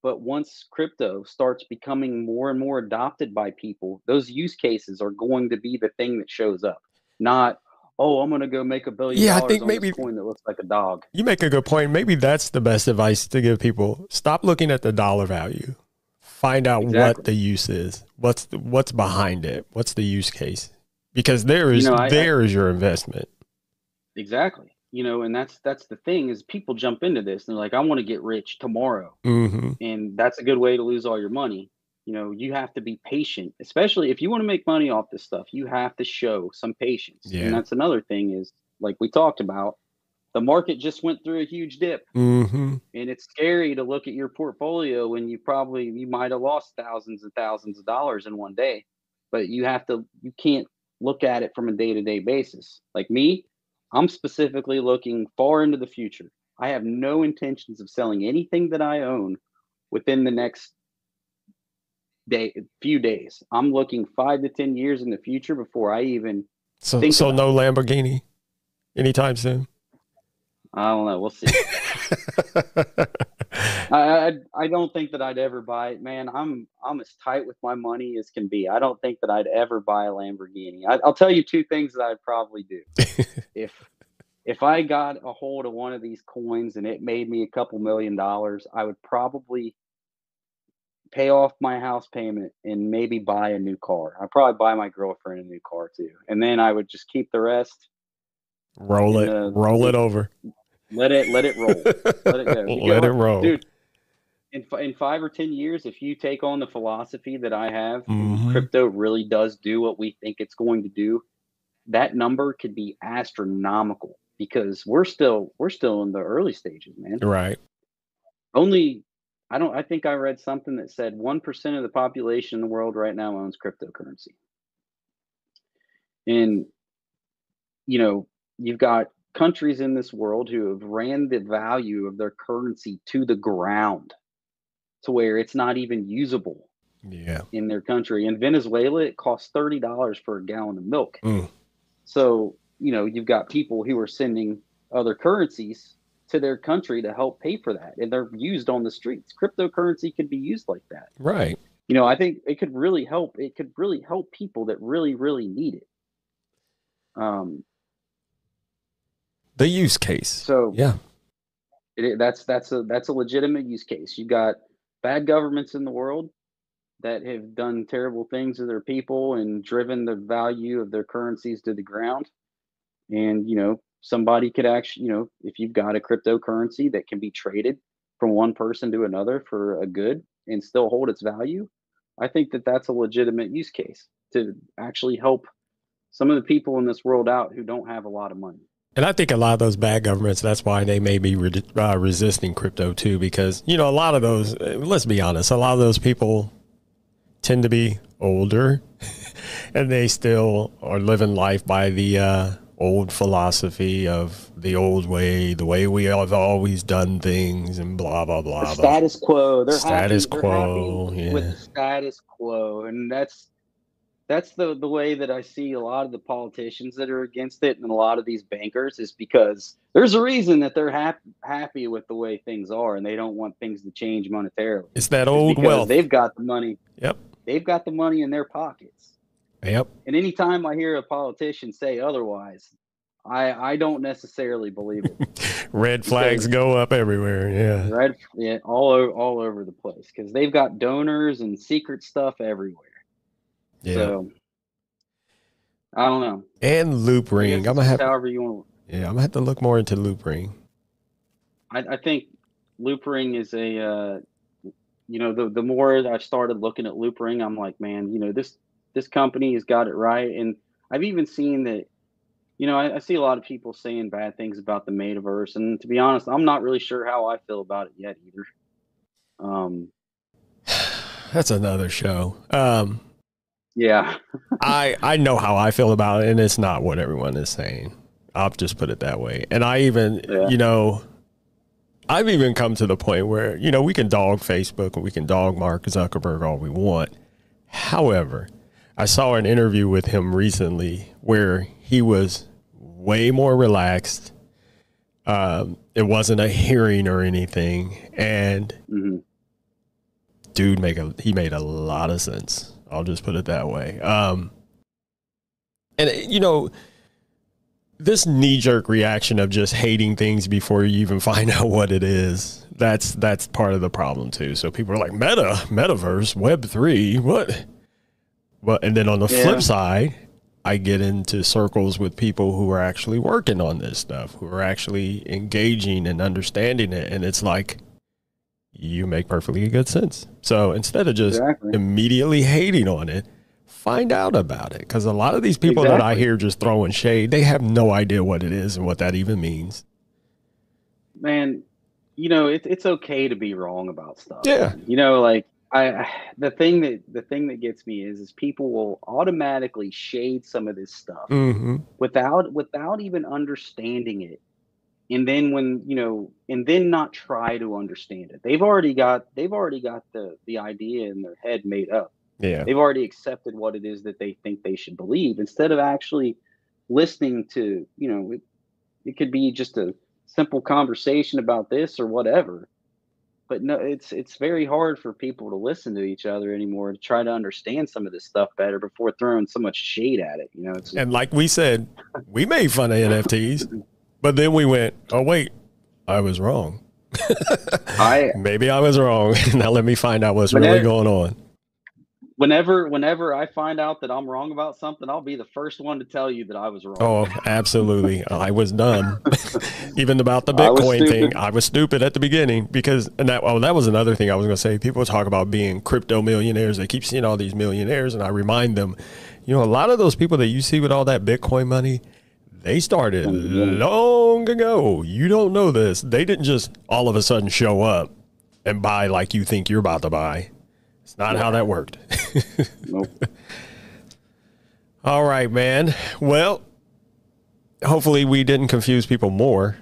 but once crypto starts becoming more and more adopted by people, those use cases are going to be the thing that shows up. Not, oh, I'm going to go make $1 billion I think on maybe this coin that looks like a dog. You make a good point. Maybe that's the best advice to give people. Stop looking at the dollar value. Find out what the use is. What's behind it? What's the use case? Because there is your investment. Exactly. And that's the thing is people jump into this and they're like, I want to get rich tomorrow. And that's a good way to lose all your money. You have to be patient, especially if you want to make money off this stuff. You have to show some patience. Yeah. And that's another thing is, like we talked about, the market just went through a huge dip. And it's scary to look at your portfolio when you might have lost thousands and thousands of dollars in one day. But you can't look at it from a day-to-day basis. Like me, I'm specifically looking far into the future. I have no intentions of selling anything that I own within the next few days. I'm looking 5 to 10 years in the future before I even think so no Lamborghini anytime soon? I don't know. We'll see. I don't think that I'd ever buy it, man. I'm as tight with my money as can be. I don't think that I'd ever buy a Lamborghini. I'll tell you 2 things that I'd probably do. If I got a hold of one of these coins and it made me a couple $1 million, I would probably pay off my house payment, and maybe buy a new car. I'd probably buy my girlfriend a new car too, and then I would just keep the rest. Roll it over. Let it roll. Let it go. Let it roll, dude. In 5 or 10 years, if you take on the philosophy that I have, and crypto really does do what we think it's going to do, that number could be astronomical, because we're still in the early stages, man. Right. I think I read something that said 1% of the population in the world right now owns cryptocurrency. And, you've got countries in this world who have ran the value of their currency to the ground, to where it's not even usable in their country. In Venezuela, it costs $30 for a gallon of milk. So, you've got people who are sending other currencies to their country to help pay for that, and they're used on the streets. Cryptocurrency could be used like that. Right. I think it could really help. It could really help people that really, really need it. The use case. So yeah, that's a legitimate use case. You got bad governments in the world that have done terrible things to their people and driven the value of their currencies to the ground. And, somebody could actually, if you've got a cryptocurrency that can be traded from one person to another for a good and still hold its value, I think that that's a legitimate use case to actually help some of the people in this world out who don't have a lot of money. And I think a lot of those bad governments, that's why they may be resisting crypto too, because, a lot of those, let's be honest, a lot of those people tend to be older and they still are living life by the old philosophy of the old way, the way we have always done things, and blah, blah, blah. The status quo. They're status happy, quo. they're happy with the status quo. And that's the way that I see a lot of the politicians that are against it, and a lot of these bankers, is because there's a reason that they're happy with the way things are, and they don't want things to change monetarily. It's that old wealth. They've got the money. Yep. They've got the money in their pockets. Yep. And anytime I hear a politician say otherwise, I don't necessarily believe it. Red flags go up everywhere. Yeah. All over the place, because they've got donors and secret stuff everywhere. Yeah. So I don't know. And loop ring. I'm gonna have, however you want. Yeah, I'm gonna have to look more into loop ring. I think loop ring is a the more I've started looking at loop ring, I'm like, man, this company has got it right. And I've even seen that, I see a lot of people saying bad things about the metaverse, and to be honest, I'm not really sure how I feel about it yet either. That's another show. Yeah. I know how I feel about it, and it's not what everyone is saying. I'll just put it that way. And I even, I've even come to the point where, we can dog Facebook and we can dog Mark Zuckerberg all we want. However, I saw an interview with him recently where he was way more relaxed. It wasn't a hearing or anything. And dude, he made a lot of sense. I'll just put it that way. And this knee-jerk reaction of just hating things before you even find out what it is, that's part of the problem too. So people are like, metaverse, Web3, what? But and then on the flip side, I get into circles with people who are actually working on this stuff, who are actually engaging and understanding it, and it's like, you make perfectly good sense. So instead of just immediately hating on it, find out about it. Because a lot of these people that I hear just throwing shade, they have no idea what it is and what that even means. Man, it's okay to be wrong about stuff. Yeah. The thing that gets me is people will automatically shade some of this stuff without even understanding it. And then and then not try to understand it. They've already got the idea in their head made up. Yeah. They've already accepted what it is that they think they should believe, instead of actually listening to, it could be just a simple conversation about this or whatever. But no, it's very hard for people to listen to each other anymore, to try to understand some of this stuff better before throwing so much shade at it. And like we said, we made fun of NFTs. But then we went, oh, wait, I was wrong. Maybe I was wrong. Now let me find out what's really going on. Whenever I find out that I'm wrong about something, I'll be the first one to tell you that I was wrong. Oh, absolutely. I was dumb. Even about the Bitcoin thing, I was stupid at the beginning because, and that was another thing I was going to say. People talk about being crypto millionaires. They keep seeing all these millionaires, and I remind them, a lot of those people that you see with all that Bitcoin money, they started long ago. You don't know this. They didn't just all of a sudden show up and buy like you think you're about to buy. It's not how that worked. Nope. All right, man. Well, hopefully we didn't confuse people more.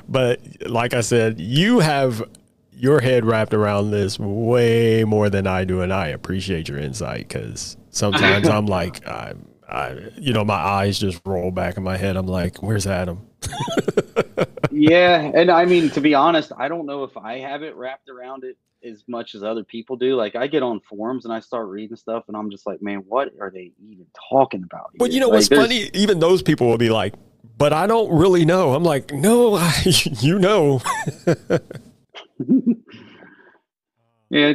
But like I said, you have your head wrapped around this way more than I do, and I appreciate your insight because sometimes I'm like, my eyes just roll back in my head. I'm like, where's Adam? Yeah, and I mean, to be honest, I don't know if I have it wrapped around it as much as other people do. Like, I get on forums and I start reading stuff, and I'm just like, man, what are they even talking about here? Well, what's funny? Even those people will be like, but I don't really know. I'm like, no, you know. Yeah,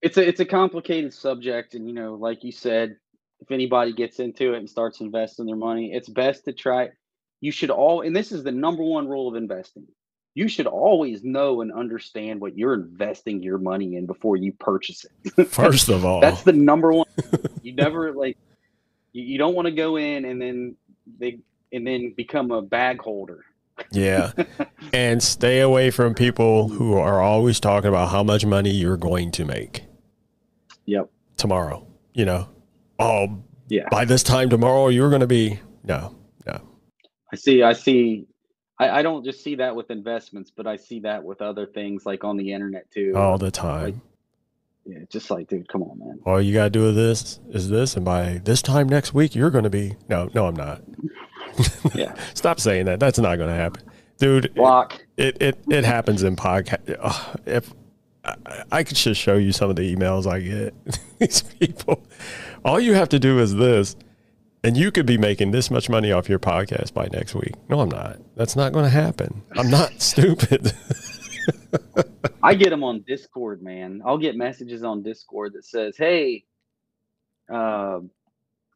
it's a complicated subject, and like you said, if anybody gets into it and starts investing their money, it's best to try. You should and this is the number one rule of investing. You should always know and understand what you're investing your money in before you purchase it. First of all, that's the number one. You never you don't want to go in and then become a bag holder. Yeah. And stay away from people who are always talking about how much money you're going to make. Yep. Tomorrow, by this time tomorrow, you're going to be, no. I see. I don't just see that with investments, but I see that with other things like on the internet too. All the time. Just like, dude, come on, man. All you got to do is this, and by this time next week, you're going to be, no, I'm not. Yeah. Stop saying that. That's not going to happen. Dude, block. It happens in podcast. If I could just show you some of the emails I get, these people, all you have to do is this, and you could be making this much money off your podcast by next week. No, I'm not. That's not going to happen. I'm not stupid. I get them on Discord, man. I'll get messages on Discord that says, hey, because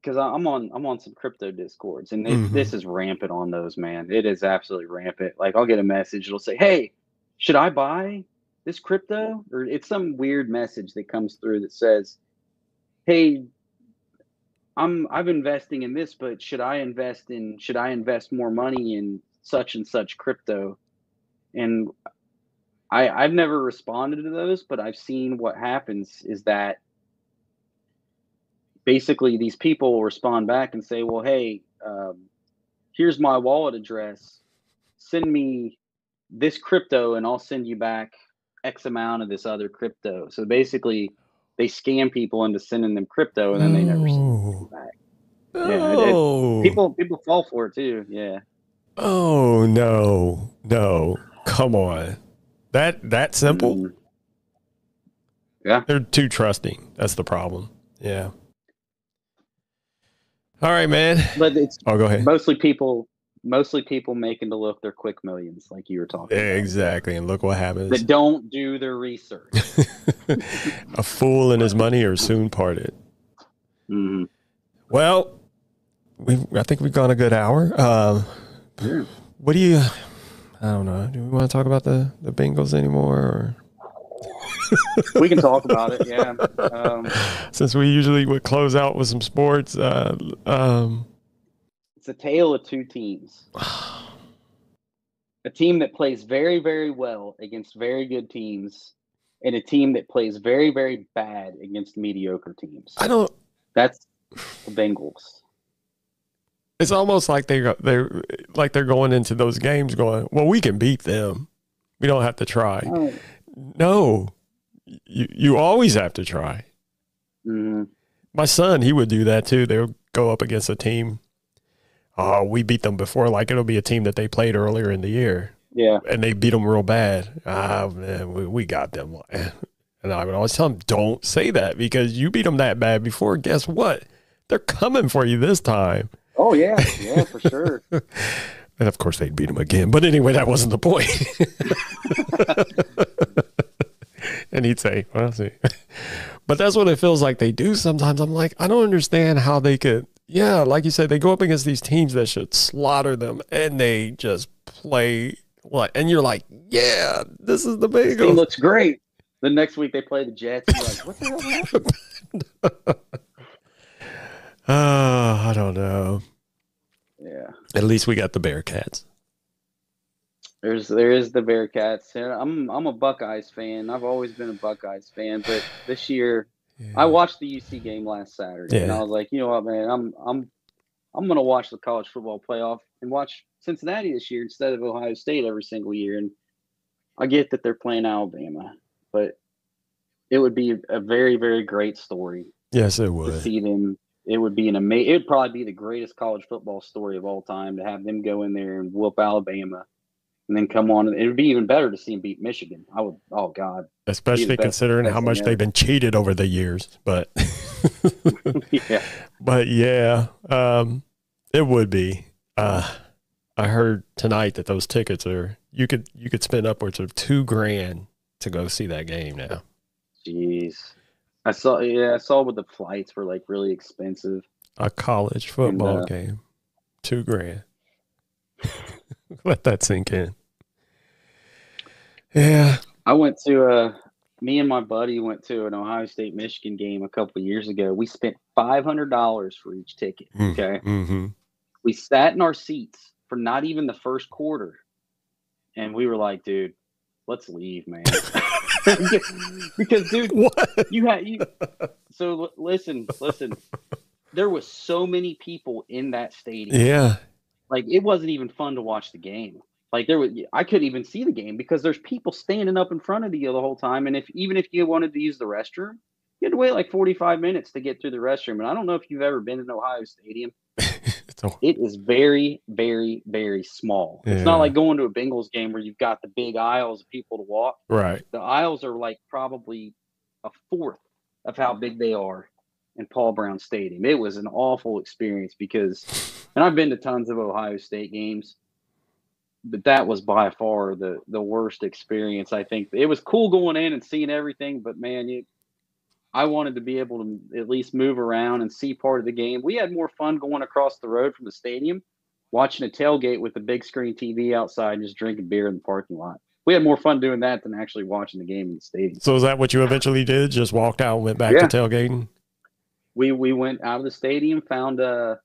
I'm on some crypto Discords, and this is rampant on those, man. It is absolutely rampant. Like, I'll get a message. It'll say, hey, should I buy this crypto? Or it's some weird message that comes through that says, hey, I'm investing in this, but should I invest more money in such and such crypto? And I've never responded to those, but I've seen what happens is that basically these people will respond back and say, well, hey, here's my wallet address. Send me this crypto and I'll send you back X amount of this other crypto. So basically they scam people into sending them crypto, and then they never send it back. Yeah, people fall for it too. Yeah. Oh, no. Come on. That simple? Yeah. They're too trusting. That's the problem. Yeah. All right, man. But it's go ahead. Mostly people making to look their quick millions, like you were talking about. Exactly. And look what happens. That don't do their research. A fool and his money are soon parted. Mm-hmm. Well, I think we've gone a good hour. What do you, I don't know. Do we want to talk about the Bengals anymore? Or? We can talk about it, yeah. Since we usually would close out with some sports. It's a tale of two teams. A team that plays very, very well against very good teams, and a team that plays very, very bad against mediocre teams. That's the Bengals. It's almost like they're going into those games going, well, we can beat them. We don't have to try. Oh. No, you always have to try. Mm-hmm. My son, he would do that too. They would go up against a team. Oh, we beat them before. Like, it'll be a team that they played earlier in the year. Yeah. And they beat them real bad. Man, we got them. And I would always tell them, don't say that, because you beat them that bad before. Guess what? They're coming for you this time. Oh, yeah. Yeah, for sure. And of course they'd beat them again. But anyway, that wasn't the point. And he'd say, well, see. But that's what it feels like they do sometimes. I'm like, I don't understand how they could, yeah, like you said, they go up against these teams that should slaughter them, and they just play like, and you're like, yeah, this is the Bengals. Team looks great. The next week they play the Jets. You're like, what the hell happened? I don't know. Yeah. At least we got the Bearcats. There is the Bearcats. I'm a Buckeyes fan. I've always been a Buckeyes fan, but this year I watched the UC game last Saturday, and I was like, you know what, man, I'm gonna watch the college football playoff and watch Cincinnati this year instead of Ohio State every single year. And I get that they're playing Alabama, but it would be a very, very great story. Yes, it would. To see them. It would be it would probably be the greatest college football story of all time to have them go in there and whoop Alabama. And then come on, it would be even better to see him beat Michigan. I would, oh God. Especially considering how much they've been cheated over the years. But yeah. But yeah, it would be. I heard tonight that those tickets are, you could spend upwards of $2,000 to go see that game now. Jeez. I saw what the flights were like really expensive. A college football game. $2,000. Let that sink in. Yeah. I went to me and my buddy went to an Ohio State Michigan game a couple of years ago. We spent $500 for each ticket. Okay. Mm-hmm. We sat in our seats for not even the first quarter. And we were like, dude, let's leave, man. Because dude, what? So listen. There was so many people in that stadium. Yeah. Like, it wasn't even fun to watch the game. Like, I couldn't even see the game because there's people standing up in front of you the whole time. And even if you wanted to use the restroom, you had to wait like 45 minutes to get through the restroom. And I don't know if you've ever been in Ohio Stadium. It is very, very, very small. Yeah. It's not like going to a Bengals game where you've got the big aisles of people to walk. Right. The aisles are like probably a fourth of how big they are in Paul Brown Stadium. It was an awful experience and I've been to tons of Ohio State games, but that was by far the worst experience. I think it was cool going in and seeing everything, but man, I wanted to be able to at least move around and see part of the game. We had more fun going across the road from the stadium, watching a tailgate with a big screen TV outside and just drinking beer in the parking lot. We had more fun doing that than actually watching the game in the stadium. So is that what you eventually did? Just walked out and went back to tailgating? We went out of the stadium, found a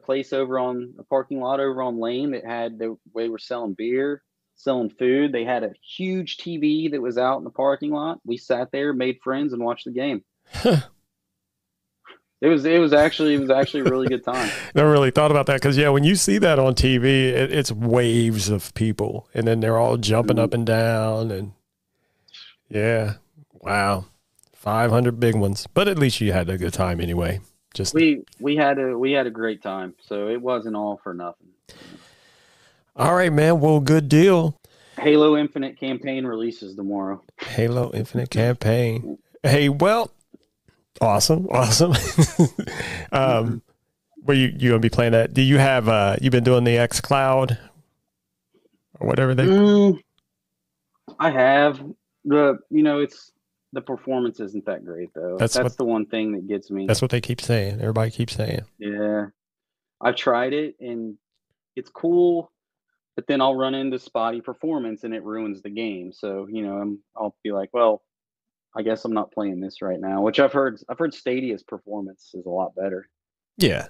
place over on a parking lot over on Lane that they were selling beer, selling food. They had a huge TV that was out in the parking lot. We sat there, made friends, and watched the game. It was actually a really good time. Never really thought about that because when you see that on TV, it's waves of people, and then they're all jumping up and down, and wow, 500 big ones. But at least you had a good time anyway. Just we had a great time, so it wasn't all for nothing. All right, man. Well, good deal. Halo Infinite campaign releases tomorrow. Halo Infinite campaign. Hey, well, awesome. Were you gonna be playing that? Do you have you been doing the X Cloud or whatever I have it's. The performance isn't that great, though. That's the one thing that gets me. That's what they keep saying. Everybody keeps saying. Yeah. I've tried it, and it's cool, but then I'll run into spotty performance, and it ruins the game. So, I'll be like, well, I guess I'm not playing this right now, which I've heard Stadia's performance is a lot better. Yeah.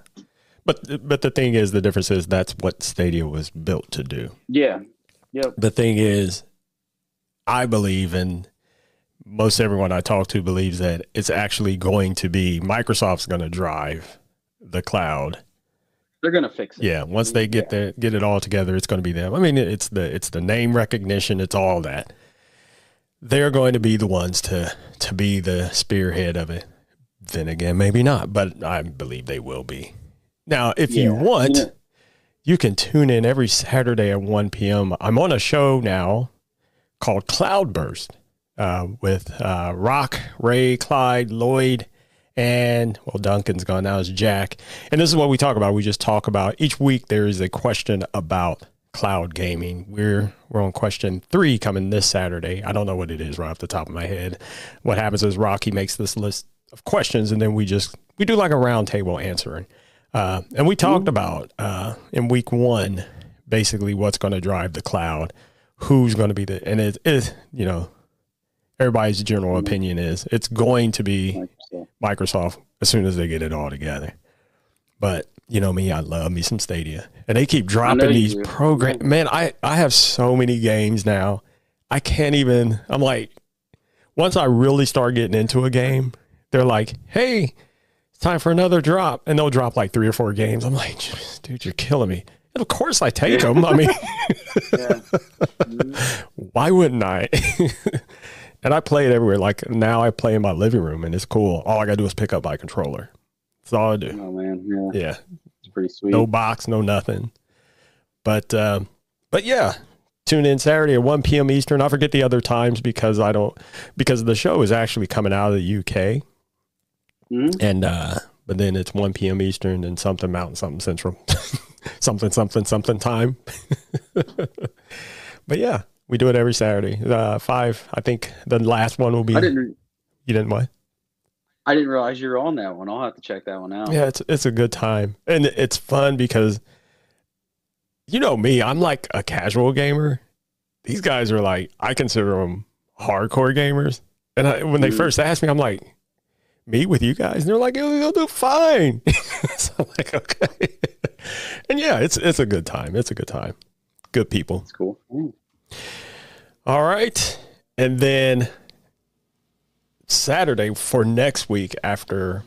But the thing is, the difference is that's what Stadia was built to do. Yeah. Yep. The thing is, I believe in most everyone I talk to believes that it's actually going to be Microsoft's going to drive the cloud. They're going to fix it. Yeah, once they get it all together, it's going to be them. I mean, it's the name recognition, it's all that. They're going to be the ones to be the spearhead of it. Then again, maybe not, but I believe they will be. Now, if you want, you can tune in every Saturday at 1 p.m. I'm on a show now called Cloudburst. With Rock, Ray, Clyde, Lloyd, And well, Duncan's gone. Now it's Jack. And this is what we talk about. We just talk about each week. There is a question about cloud gaming. We're on question 3 coming this Saturday. I don't know what it is right off the top of my head. What happens is Rocky makes this list of questions, and then we do like a round table answering. And we talked about in week 1, basically what's going to drive the cloud, who's going to be and it is, you know, everybody's general opinion is it's going to be Microsoft as soon as they get it all together. But you know me, I love me some Stadia, and they keep dropping these programs. Man, I have so many games now. I can't even, I'm like, once I really start getting into a game, they're like, hey, it's time for another drop. And they'll drop like 3 or 4 games. I'm like, dude, you're killing me. And of course I take them. I mean, why wouldn't I? And I play it everywhere. Like now I play in my living room, and it's cool. All I got to do is pick up my controller. That's all I do. Oh man. Yeah. It's pretty sweet. No box, no nothing. But yeah, tune in Saturday at 1 p.m. Eastern. I forget the other times because the show is actually coming out of the UK. And, but then it's 1 p.m. Eastern and something Mountain, something Central, something time. But yeah, we do it every Saturday. 5, I think the last one will be. You didn't what? I didn't realize you were on that one. I'll have to check that one out. Yeah, it's a good time. And it's fun because, you know me, I'm like a casual gamer. These guys are like, I consider them hardcore gamers. And when they first asked me, I'm like, me with you guys? And they're like, you'll do fine. So I'm like, okay. And yeah, it's a good time. It's a good time. Good people. That's cool. All right. And then Saturday for next week, after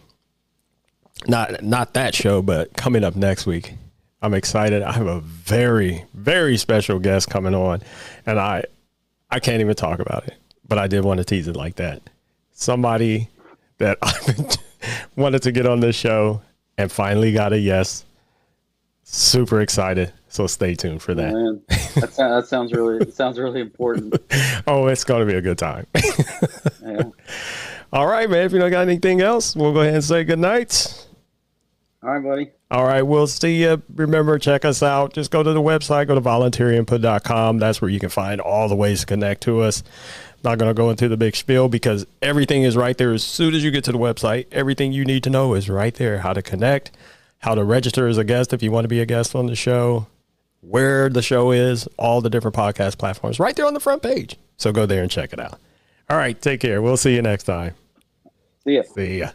not that show, but coming up next week, I'm excited. I have a very, very special guest coming on, and I can't even talk about it, but I did want to tease it like that. Somebody that I've wanted to get on this show and finally got a yes. Super excited. So stay tuned for that. Man, that sounds really important. Oh, it's going to be a good time. Yeah. All right, man. If you don't got anything else, we'll go ahead and say good night. All right, buddy. All right, we'll see you. Remember, check us out. Just go to the website, go to volunteerinput.com. That's where you can find all the ways to connect to us. Not going to go into the big spiel because everything is right there. As soon as you get to the website, everything you need to know is right there. How to connect, how to register as a guest if you want to be a guest on the show, where the show is, all the different podcast platforms right there on the front page. So go there and check it out. All right, take care. We'll see you next time. See ya. See ya.